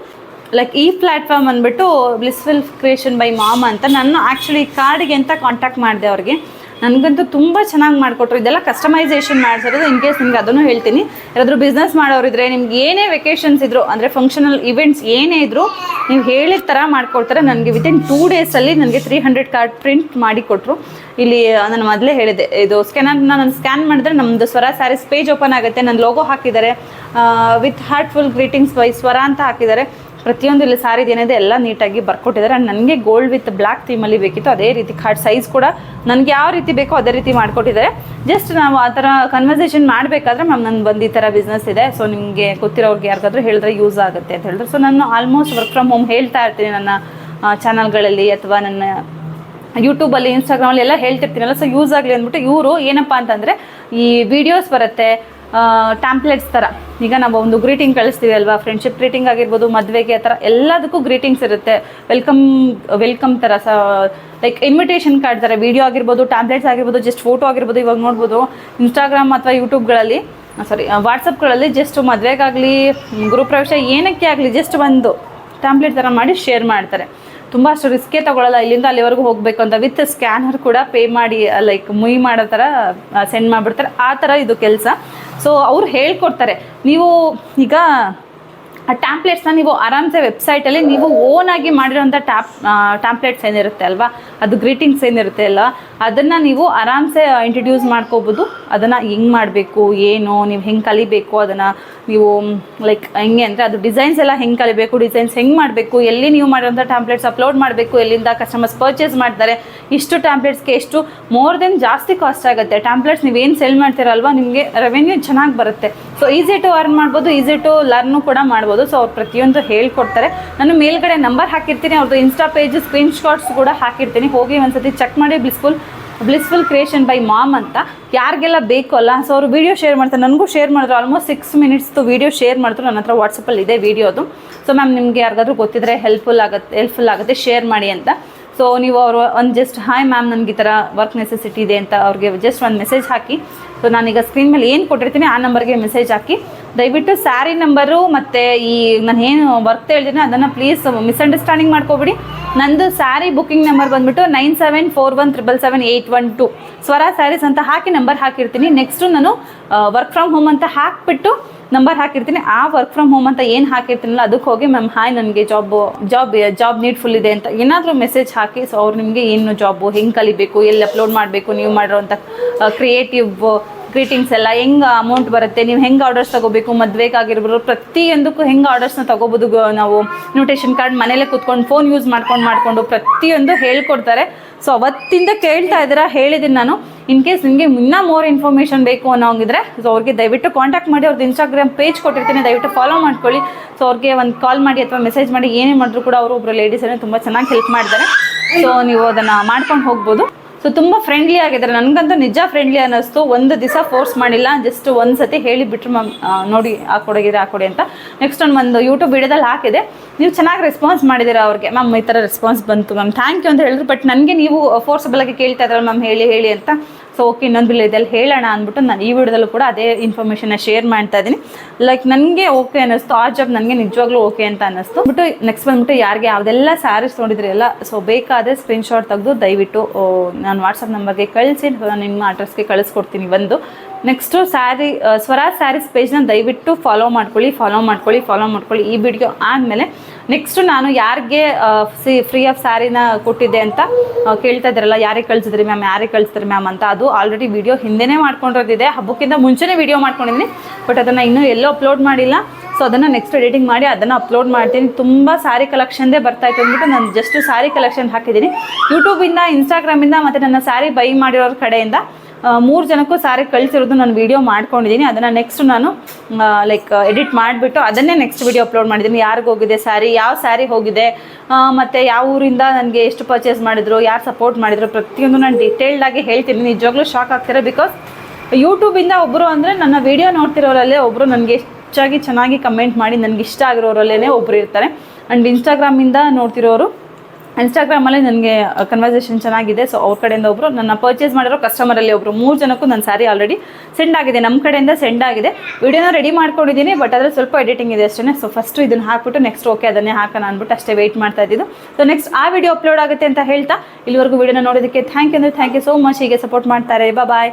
ಲೈಕ್ ಈ ಪ್ಲ್ಯಾಟ್ಫಾರ್ಮ್ ಅಂದ್ಬಿಟ್ಟು ಬ್ಲಿಸ್ಫುಲ್ ಕ್ರಿಯೇಷನ್ ಬೈ ಮಾಮ್ ಅಂತ. ನಾನು ಆ್ಯಕ್ಚುಲಿ ಕಾರ್ಡಿಗೆ ಅಂತ ಕಾಂಟ್ಯಾಕ್ಟ್ ಮಾಡಿದೆ ಅವ್ರಿಗೆ. ನನಗಂತೂ ತುಂಬ ಚೆನ್ನಾಗಿ ಮಾಡಿಕೊಟ್ರು. ಇದೆಲ್ಲ ಕಸ್ಟಮೈಸೇಷನ್ ಮಾಡ್ಸಿರೋದು. ಇನ್ ಕೇಸ್ ನಿಮ್ಗೆ ಅದನ್ನು ಹೇಳ್ತೀನಿ, ಯಾರಾದರೂ ಬಿಸ್ನೆಸ್ ಮಾಡೋರಿದ್ರೆ, ನಿಮ್ಗೆ ಏನೇ ವೆಕೇಷನ್ಸ್ ಇದ್ದರು ಅಂದರೆ ಫಂಕ್ಷನಲ್ ಇವೆಂಟ್ಸ್ ಏನೇ ಇದ್ದರೂ ನೀವು ಹೇಳಿದ ಥರ ಮಾಡಿಕೊಡ್ತಾರೆ. ನನಗೆ ವಿತಿನ್ 2 ಡೇಸಲ್ಲಿ ನನಗೆ 300 ಕಾರ್ಡ್ ಪ್ರಿಂಟ್ ಮಾಡಿ ಕೊಟ್ಟರು. ಇಲ್ಲಿ ನಾನು ಮೊದಲೇ ಹೇಳಿದೆ, ಇದು ನಾನು ಸ್ಕ್ಯಾನ್ ಮಾಡಿದ್ರೆ ನಮ್ಮದು ಸ್ವರ ಸ್ಯಾರೀಸ್ ಪೇಜ್ ಓಪನ್ ಆಗುತ್ತೆ. ನನ್ನ ಲೋಗೋ ಹಾಕಿದ್ದಾರೆ, ವಿತ್ ಹಾರ್ಟ್ಫುಲ್ ಗ್ರೀಟಿಂಗ್ಸ್ ಬೈ ಸ್ವರ ಅಂತ ಹಾಕಿದ್ದಾರೆ. ಪ್ರತಿಯೊಂದು ಇಲ್ಲಿ ಸ್ಯಾರಿದು ಏನಿದೆ ಎಲ್ಲ ನೀಟಾಗಿ ಬರ್ಕೊಟ್ಟಿದ್ದಾರೆ. ಆ್ಯಂಡ್ ನನಗೆ ಗೋಲ್ಡ್ ವಿತ್ ಬ್ಲ್ಯಾಕ್ ಥೀಮಲ್ಲಿ ಬೇಕಿತ್ತು. ಅದೇ ರೀತಿ ಕಾರ್ಡ್ ಸೈಜ್ ಕೂಡ ನನಗೆ ಯಾವ ರೀತಿ ಬೇಕೋ ಅದೇ ರೀತಿ ಮಾಡಿಕೊಟ್ಟಿದ್ದಾರೆ. ಜಸ್ಟ್ ನಾವು ಆ ಥರ ಕನ್ವರ್ಸೇಷನ್ ಮಾಡಬೇಕಾದ್ರೆ ಮ್ಯಾಮ್ ನನ್ನ ಬಂದು ಈ ಥರ ಬಿಸ್ನೆಸ್ ಇದೆ, ಸೊ ನಿಮಗೆ ಗೊತ್ತಿರೋರಿಗೆ ಯಾರಿಗಾದ್ರೂ ಹೇಳಿದ್ರೆ ಯೂಸ್ ಆಗುತ್ತೆ ಅಂತ ಹೇಳಿದ್ರು. ಸೊ ನಾನು ಆಲ್ಮೋಸ್ಟ್ ವರ್ಕ್ ಫ್ರಮ್ ಹೋಮ್ ಹೇಳ್ತಾ ಇರ್ತೀನಿ ನನ್ನ ಚಾನಲ್ಗಳಲ್ಲಿ ಅಥವಾ ನನ್ನ ಯೂಟ್ಯೂಬಲ್ಲಿ, ಇನ್ಸ್ಟಾಗ್ರಾಮಲ್ಲಿ ಎಲ್ಲ ಹೇಳ್ತಿರ್ತೀನಲ್ಲ. ಸೊ ಯೂಸ್ ಆಗಲಿ ಅಂದ್ಬಿಟ್ಟು ಇವರು ಏನಪ್ಪ ಅಂತಂದರೆ ಈ ವಿಡಿಯೋಸ್ ಬರುತ್ತೆ ಟ್ಯಾಂಪ್ಲೆಟ್ಸ್ ಥರ. ಈಗ ನಾವು ಒಂದು ಗ್ರೀಟಿಂಗ್ ಕಳಿಸ್ತೀವಿ ಅಲ್ವಾ, ಫ್ರೆಂಡ್ಶಿಪ್ ಗ್ರೀಟಿಂಗ್ ಆಗಿರ್ಬೋದು, ಮದುವೆಗೆ ಆ ಥರ ಎಲ್ಲದಕ್ಕೂ ಗ್ರೀಟಿಂಗ್ಸ್ ಇರುತ್ತೆ. ವೆಲ್ಕಮ್ ಥರ ಲೈಕ್ ಇನ್ವಿಟೇಷನ್ ಕಾರ್ಡ್ ಥರ ವಿಡಿಯೋ ಆಗಿರ್ಬೋದು, ಟ್ಯಾಂಪ್ಲೆಟ್ಸ್ ಆಗಿರ್ಬೋದು, ಜಸ್ಟ್ ಫೋಟೋ ಆಗಿರ್ಬೋದು. ಇವಾಗ ನೋಡ್ಬೋದು ಇನ್ಸ್ಟಾಗ್ರಾಮ್ ಅಥವಾ ಯೂಟ್ಯೂಬ್ಗಳಲ್ಲಿ ವಾಟ್ಸಪ್ಗಳಲ್ಲಿ ಜಸ್ಟ್ ಮದುವೆಗಾಗಲಿ, ಗೃಹಪ್ರವೇಶ ಏನಕ್ಕೆ ಆಗಲಿ ಜಸ್ಟ್ ಒಂದು ಟ್ಯಾಂಪ್ಲೆಟ್ ಥರ ಮಾಡಿ ಶೇರ್ ಮಾಡ್ತಾರೆ. ತುಂಬ ಅಷ್ಟು ರಿಸ್ಕೇ ತೊಗೊಳ್ಳಲ್ಲ. ಇಲ್ಲಿಂದ ಅಲ್ಲಿವರೆಗೂ ಹೋಗಬೇಕು ಅಂತ ವಿತ್ ಸ್ಕ್ಯಾನರ್ ಕೂಡ ಪೇ ಮಾಡಿ ಲೈಕ್ ಮುಯಿ ಮಾಡೋ ಥರ ಸೆಂಡ್ ಮಾಡಿಬಿಡ್ತಾರೆ. ಆ ಥರ ಇದು ಕೆಲಸ. ಸೊ ಅವ್ರು ಹೇಳ್ಕೊಡ್ತಾರೆ. ನೀವು ಈಗ ಆ ಟ್ಯಾಂಪ್ಲೆಟ್ಸ್ನ ನೀವು ಆರಾಮ್ಸೆ ವೆಬ್ಸೈಟಲ್ಲಿ ನೀವು ಓನಾಗಿ ಮಾಡಿರೋಂಥ ಟ್ಯಾಂಪ್ಲೆಟ್ಸ್ ಏನಿರುತ್ತೆ ಅಲ್ವಾ, ಅದು ಗ್ರೀಟಿಂಗ್ಸ್ ಏನಿರುತ್ತೆ ಅಲ್ಲ, ಅದನ್ನು ನೀವು ಆರಾಮ್ಸೆ ಇಂಟ್ರಡ್ಯೂಸ್ ಮಾಡ್ಕೋಬೋದು. ಅದನ್ನು ಹೆಂಗೆ ಮಾಡಬೇಕು, ಏನು ನೀವು ಹೆಂಗೆ ಕಲಿಬೇಕು, ಅದನ್ನು ನೀವು ಲೈಕ್ ಹೆಂಗೆ ಅಂದರೆ ಅದು ಡಿಸೈನ್ಸ್ ಎಲ್ಲ ಹೆಂಗೆ ಕಲಿಬೇಕು, ಡಿಸೈನ್ಸ್ ಹೆಂಗೆ ಮಾಡಬೇಕು, ಎಲ್ಲಿ ನೀವು ಮಾಡಿರೋಂಥ ಟ್ಯಾಂಪ್ಲೆಟ್ಸ್ ಅಪ್ಲೋಡ್ ಮಾಡಬೇಕು, ಎಲ್ಲಿಂದ ಕಸ್ಟಮರ್ಸ್ ಪರ್ಚೇಸ್ ಮಾಡ್ತಾರೆ, ಇಷ್ಟು ಟ್ಯಾಂಪ್ಲೆಟ್ಸ್ಗೆ ಎಷ್ಟು ಮೋರ್ ದೆನ್ ಜಾಸ್ತಿ ಕಾಸ್ಟ್ ಆಗುತ್ತೆ. ಟ್ಯಾಂಪ್ಲೆಟ್ಸ್ ನೀವೇನು ಸೆಲ್ ಮಾಡ್ತೀರಲ್ವ ನಿಮಗೆ ರೆವೆನ್ಯೂ ಚೆನ್ನಾಗಿ ಬರುತ್ತೆ. ಸೊ ಈಸಿ ಟು ಅರ್ನ್ ಮಾಡ್ಬೋದು, ಈಸಿ ಟು ಲರ್ನು ಕೂಡ ಮಾಡ್ಬೋದು. ಸೊ ಅವ್ರು ಪ್ರತಿಯೊಂದು ಹೇಳ್ಕೊಡ್ತಾರೆ. ನಾನು ಮೇಲ್ಗಡೆ ನಂಬರ್ ಹಾಕಿರ್ತೀನಿ, ಅವ್ರದ್ದು ಇನ್ಸ್ಟಾ ಪೇಜ್ ಸ್ಕ್ರೀನ್ಶಾಟ್ಸ್ ಕೂಡ ಹಾಕಿರ್ತೀನಿ. ಹೋಗಿ ಒಂದ್ಸತಿ ಚೆಕ್ ಮಾಡಿ. ಬ್ಲಿಸ್ಫುಲ್ ಕ್ರಿಯೇಷನ್ ಬೈ ಮಾಮ್ ಅಂತ ಯಾರಿಗೆಲ್ಲ ಬೇಕು ಅಲ್ಲ. ಸೊ ಅವರು ವೀಡಿಯೋ ಶೇರ್ ಮಾಡ್ತಾರೆ, ನನಗೂ ಶೇರ್ ಮಾಡಿದ್ರು. ಆಲ್ಮೋಸ್ಟ್ 6 ಮಿನಿಟ್ಸ್ದು ವೀಡಿಯೋ ಶೇರ್ ಮಾಡಿದ್ರು. ನನ್ನ ಹತ್ರ ವಾಟ್ಸಪ್ಪಲ್ಲಿ ಇದೆ ವೀಡಿಯೋದು. ಸೊ ಮ್ಯಾಮ್ ನಿಮಗೆ ಯಾರಿಗಾದ್ರೂ ಗೊತ್ತಿದ್ರೆ ಹೆಲ್ಪ್ಫುಲ್ ಆಗುತ್ತೆ ಶೇರ್ ಮಾಡಿ ಅಂತ. ಸೊ ನೀವು ಅವರು ಒಂದು ಜಸ್ಟ್ ಹಾಯ್ ಮ್ಯಾಮ್ ನನಗೆ ಈ ಥರ ವರ್ಕ್ ನೆಸೆಸಿಟಿ ಇದೆ ಅಂತ ಅವ್ರಿಗೆ ಜಸ್ಟ್ ಒಂದು ಮೆಸೇಜ್ ಹಾಕಿ. ಸೊ ನಾನೀಗ ಸ್ಕ್ರೀನ್ ಮೇಲೆ ಏನು ಕೊಟ್ಟಿರ್ತೀನಿ ಆ ನಂಬರ್ಗೆ ಮೆಸೇಜ್ ಹಾಕಿ. ದಯವಿಟ್ಟು ಸ್ಯಾರಿ ನಂಬರು ಮತ್ತು ಈ ನಾನು ಏನು ವರ್ಕ್ ಹೇಳ್ತೀನಿ ಅದನ್ನು ಪ್ಲೀಸ್ ಮಿಸ್ಅಂಡರ್ಸ್ಟ್ಯಾಂಡಿಂಗ್ ಮಾಡ್ಕೊಬಿಡಿ. ನಂದು ಸ್ಯಾರಿ ಬುಕ್ಕಿಂಗ್ ನಂಬರ್ ಬಂದುಬಿಟ್ಟು 9741777812 ಸ್ವರ ಸ್ಯಾರೀಸ್ ಅಂತ ಹಾಕಿ ನಂಬರ್ ಹಾಕಿರ್ತೀನಿ. ನೆಕ್ಸ್ಟು ನಾನು ವರ್ಕ್ ಫ್ರಮ್ ಹೋಮ್ ಅಂತ ಹಾಕಿಬಿಟ್ಟು ನಂಬರ್ ಹಾಕಿರ್ತೀನಿ. ಆ ವರ್ಕ್ ಫ್ರಮ್ ಹೋಮ್ ಅಂತ ಏನು ಹಾಕಿರ್ತೀನಲ್ಲ ಅದಕ್ಕೆ ಹೋಗಿ ಮ್ಯಾಮ್ ಹಾಯ್ ನನಗೆ ಜಾಬ್ ನೀಡ್ಫುಲ್ ಇದೆ ಅಂತ ಏನಾದರೂ ಮೆಸೇಜ್ ಹಾಕಿ. ಸೊ ಅವ್ರು ನಿಮಗೆ ಏನು ಜಾಬು ಹೆಂಗೆ ಕಲಿಬೇಕು, ಎಲ್ಲಿ ಅಪ್ಲೋಡ್ ಮಾಡಬೇಕು, ನೀವು ಮಾಡಿರೋಂಥ ಕ್ರಿಯೇಟಿವ್ ಗ್ರೀಟಿಂಗ್ಸ್ ಎಲ್ಲ ಹೆಂಗೆ ಅಮೌಂಟ್ ಬರುತ್ತೆ, ನೀವು ಹೆಂಗೆ ಆರ್ಡರ್ಸ್ ತೊಗೋಬೇಕು, ಮದುವೆಗಾಗಿರ್ಬೋದು ಪ್ರತಿಯೊಂದಕ್ಕೂ ಹೆಂಗೆ ಆರ್ಡರ್ಸ್ನ ತೊಗೋಬೋದು, ನಾವು ಇನ್ವಿಟೇಷನ್ ಕಾರ್ಡ್ ಮನೇಲೆ ಕೂತ್ಕೊಂಡು ಫೋನ್ ಯೂಸ್ ಮಾಡಿಕೊಂಡು ಪ್ರತಿಯೊಂದು ಹೇಳ್ಕೊಡ್ತಾರೆ. ಸೊ ಅವತ್ತಿಂದ ಕೇಳ್ತಾ ಇದ್ದೀರಾ, ಹೇಳಿದ್ದೀನಿ ನಾನು. ಇನ್ ಕೇಸ್ ನಿಮಗೆ ಇನ್ನೂ ಮೋರ್ ಇನ್ಫಾರ್ಮೇಷನ್ ಬೇಕು ಅನ್ನೋಂಗಿದ್ರೆ ಸೊ ಅವ್ರಿಗೆ ದಯವಿಟ್ಟು ಕಾಂಟ್ಯಾಕ್ಟ್ ಮಾಡಿ. ಅವ್ರದ್ದು ಇನ್ಸ್ಟಾಗ್ರಾಮ್ ಪೇಜ್ ಕೊಟ್ಟಿರ್ತೀನಿ, ದಯವಿಟ್ಟು ಫಾಲೋ ಮಾಡ್ಕೊಳ್ಳಿ. ಸೊ ಅವ್ರಿಗೆ ಒಂದು ಕಾಲ್ ಮಾಡಿ ಅಥವಾ ಮೆಸೇಜ್ ಮಾಡಿ ಏನೇ ಮಾಡಿದ್ರು ಕೂಡ ಅವರು ಒಬ್ಬರು ಲೇಡೀಸನ್ನು ತುಂಬ ಚೆನ್ನಾಗಿ ಹೆಲ್ಪ್ ಮಾಡಿದ್ದಾರೆ. ಸೊ ನೀವು ಅದನ್ನು ಮಾಡ್ಕೊಂಡು ಹೋಗ್ಬೋದು. ಸೊ ತುಂಬ ಫ್ರೆಂಡ್ಲಿ ಆಗಿದ್ದಾರೆ, ನನಗಂತೂ ನಿಜ ಫ್ರೆಂಡ್ಲಿ ಅನ್ನಿಸ್ತು. ಒಂದು ದಿವಸ ಫೋರ್ಸ್ ಮಾಡಿಲ್ಲ, ಜಸ್ಟ್ ಒಂದು ಸತಿ ಹೇಳಿಬಿಟ್ರು ಮ್ಯಾಮ್ ನೋಡಿ ಹಾಕೊಡಿ ಅಂತ. ನೆಕ್ಸ್ಟ್ ಒಂದು ಯೂಟ್ಯೂಬ್ ವಿಡಿಯೋದಲ್ಲಿ ಹಾಕಿದೆ, ನೀವು ಚೆನ್ನಾಗಿ ರೆಸ್ಪಾನ್ಸ್ ಮಾಡಿದ್ದೀರಾ ಅವ್ರಿಗೆ. ಮ್ಯಾಮ್ ಈ ಥರ ರೆಸ್ಪಾನ್ಸ್ ಬಂತು ಮ್ಯಾಮ್, ಥ್ಯಾಂಕ್ ಯು ಅಂತ ಹೇಳಿದ್ರು. ಬಟ್ ನನಗೆ ನೀವು ಫೋರ್ಸಬಲಾಗಿ ಕೇಳ್ತಾ ಇದ್ರಲ್ಲ ಮ್ಯಾಮ್ ಹೇಳಿ ಅಂತ. ಸೊ ಓಕೆ, ಇನ್ನೊಂದು ಇದೆಲ್ಲ ಹೇಳೋಣ ಅಂದ್ಬಿಟ್ಟು ನಾನು ಈ ವಿಡಿಯೋದಲ್ಲೂ ಕೂಡ ಅದೇ ಇನ್ಫಾರ್ಮೇಷನ್ನ ಶೇರ್ ಮಾಡ್ತಾ ಇದ್ದೀನಿ. ಲೈಕ್ ನನಗೆ ಓಕೆ ಅನ್ನಿಸ್ತು, ಆ ಜಾಬ್ ನನಗೆ ನಿಜವಾಗ್ಲೂ ಓಕೆ ಅಂತ ಅನ್ನಿಸ್ತು. ಬಿಟ್ಟು ನೆಕ್ಸ್ಟ್ ಬಂದ್ಬಿಟ್ಟು ಯಾರಿಗೆ ಯಾವುದೆಲ್ಲ ಸ್ಯಾರೀಸ್ ನೋಡಿದ್ರಿ ಎಲ್ಲ, ಸೊ ಬೇಕಾದರೆ ಸ್ಕ್ರೀನ್ಶಾಟ್ ತೆಗೆದು ದಯವಿಟ್ಟು ನಾನು ವಾಟ್ಸಪ್ ನಂಬರ್ಗೆ ಕಳಿಸಿ, ನಾನು ನಿಮ್ಮ ಅಡ್ರೆಸ್ಗೆ ಕಳಿಸ್ಕೊಡ್ತೀನಿ. ಒಂದು ನೆಕ್ಸ್ಟು ಸ್ವರಾಜ್ ಸ್ಯಾರೀಸ್ ಪೇಜ್ನ ದಯವಿಟ್ಟು ಫಾಲೋ ಮಾಡ್ಕೊಳ್ಳಿ. ಈ ವಿಡಿಯೋ ಆದಮೇಲೆ ನೆಕ್ಸ್ಟು ನಾನು ಯಾರಿಗೆ ಫ್ರೀ ಆಫ್ ಸ್ಯಾರಿನ ಕೊಟ್ಟಿದ್ದೆ ಅಂತ ಕೇಳ್ತಾ ಇದ್ದಾರಲ್ಲ, ಯಾರಿಗೆ ಕಳಿಸಿದ್ರಿ ಮ್ಯಾಮ್ ಅಂತ. ಅದು ಆಲ್ರೆಡಿ ವಿಡಿಯೋ ಹಿಂದೆನೇ ಮಾಡ್ಕೊಂಡಿರೋದಿದೆ, ಹಬ್ಬಕ್ಕಿಂತ ಮುಂಚೆನೇ ವಿಡಿಯೋ ಮಾಡ್ಕೊಂಡಿದ್ದೀನಿ. ಬಟ್ ಅದನ್ನು ಇನ್ನೂ ಎಲ್ಲೂ ಅಪ್ಲೋಡ್ ಮಾಡಿಲ್ಲ. ಸೊ ಅದನ್ನು ನೆಕ್ಸ್ಟ್ ಎಡಿಟಿಂಗ್ ಮಾಡಿ ಅದನ್ನು ಅಪ್ಲೋಡ್ ಮಾಡ್ತೀನಿ. ತುಂಬ ಸ್ಯಾರಿ ಕಲೆಕ್ಷನ್ದೇ ಬರ್ತಾಯಿತ್ತು ಅಂದ್ಬಿಟ್ಟು ನಾನು ಜಸ್ಟ್ ಸ್ಯಾರಿ ಕಲೆಕ್ಷನ್ ಹಾಕಿದ್ದೀನಿ. ಯೂಟ್ಯೂಬಿಂದ, ಇನ್ಸ್ಟಾಗ್ರಾಮಿಂದ ಮತ್ತು ನನ್ನ ಸ್ಯಾರಿ ಬೈ ಮಾಡಿರೋರ ಕಡೆಯಿಂದ 3 ಜನಕ್ಕೂ ಸ್ಯಾರಿ ಕಳಿಸಿರೋದು ನಾನು ವೀಡಿಯೋ ಮಾಡ್ಕೊಂಡಿದ್ದೀನಿ. ಅದನ್ನು ನೆಕ್ಸ್ಟ್ ನಾನು ಎಡಿಟ್ ಮಾಡಿಬಿಟ್ಟು ಅದನ್ನೇ ನೆಕ್ಸ್ಟ್ ವೀಡಿಯೋ ಅಪ್ಲೋಡ್ ಮಾಡಿದ್ದೀನಿ. ಯಾರಿಗೆ ಹೋಗಿದೆ ಸ್ಯಾರಿ, ಯಾವ ಸ್ಯಾರಿ ಹೋಗಿದೆ, ಮತ್ತು ಯಾವ ಊರಿಂದ ನನಗೆ ಎಷ್ಟು ಪರ್ಚೇಸ್ ಮಾಡಿದ್ರು, ಯಾರು ಸಪೋರ್ಟ್ ಮಾಡಿದ್ರು, ಪ್ರತಿಯೊಂದು ನಾನು ಡೀಟೇಲ್ಡಾಗಿ ಹೇಳ್ತೀನಿ. ನಿಜವಾಗ್ಲೂ ಶಾಕ್ ಆಗ್ತಾರೆ. ಬಿಕಾಸ್ ಯೂಟ್ಯೂಬಿಂದ ಒಬ್ಬರು ಅಂದರೆ ನನ್ನ ವೀಡಿಯೋ ನೋಡ್ತಿರೋರಲ್ಲೇ ಒಬ್ಬರು ನನಗೆ ಹೆಚ್ಚಾಗಿ ಚೆನ್ನಾಗಿ ಕಮೆಂಟ್ ಮಾಡಿ ನನಗೆ ಇಷ್ಟ ಆಗಿರೋರಲ್ಲೇ ಒಬ್ಬರು ಇರ್ತಾರೆ. ಆ್ಯಂಡ್ ಇನ್ಸ್ಟಾಗ್ರಾಮಿಂದ ನೋಡ್ತಿರೋರು, ಇನ್ಸ್ಟಾಗ್ರಾಮಲ್ಲಿ ನನಗೆ ಕನ್ವರ್ಸೇಷನ್ ಚೆನ್ನಾಗಿದೆ. ಸೊ ಅವ್ರ ಕಡೆಯಿಂದ ಒಬ್ಬರು, ನನ್ನ ಪರ್ಚೇಸ್ ಮಾಡಿರೋ ಕಸ್ಟಮರಲ್ಲಿ ಒಬ್ಬರು, 3 ಜನಕ್ಕೂ ನನ್ನ ಸ್ಯಾರಿ ಆಲ್ರೆಡಿ ಸೆಂಡ್ ಆಗಿದೆ, ನಮ್ಮ ಕಡೆಯಿಂದ ಸೆಂಡ್ ಆಗಿದೆ. ವಿಡಿಯೋನ ರೆಡಿ ಮಾಡ್ಕೊಂಡಿದ್ದೀನಿ, ಬಟ್ ಅದರಲ್ಲಿ ಸ್ವಲ್ಪ ಎಡಿಟಿಂಗ್ ಇದೆ ಅಷ್ಟೇ. ಸೊ ಫಸ್ಟು ಇದನ್ನು ಹಾಕ್ಬಿಟ್ಟು ನೆಕ್ಸ್ಟ್ ಓಕೆ ಅದನ್ನೇ ಹಾಕೋಣ ಅಂದ್ಬಿಟ್ಟು ಅಷ್ಟೇ ವೆಯ್ಟ್ ಮಾಡ್ತಾ ಇದ್ದಿದ್ದು. ಸೊ ನೆಕ್ಸ್ಟ್ ಆ ವಿಡಿಯೋ ಅಪ್ಲೋಡ್ ಆಗುತ್ತೆ ಅಂತ ಹೇಳ್ತಾ, ಇಲ್ಲಿವರೆಗೂ ವಿಡಿಯೋನ ನೋಡೋದಕ್ಕೆ ಥ್ಯಾಂಕ್ ಯು ಸೋ ಮಚ್. ಹೀಗೆ ಸಪೋರ್ಟ್ ಮಾಡ್ತಾರೆ. ಬಾಯ್.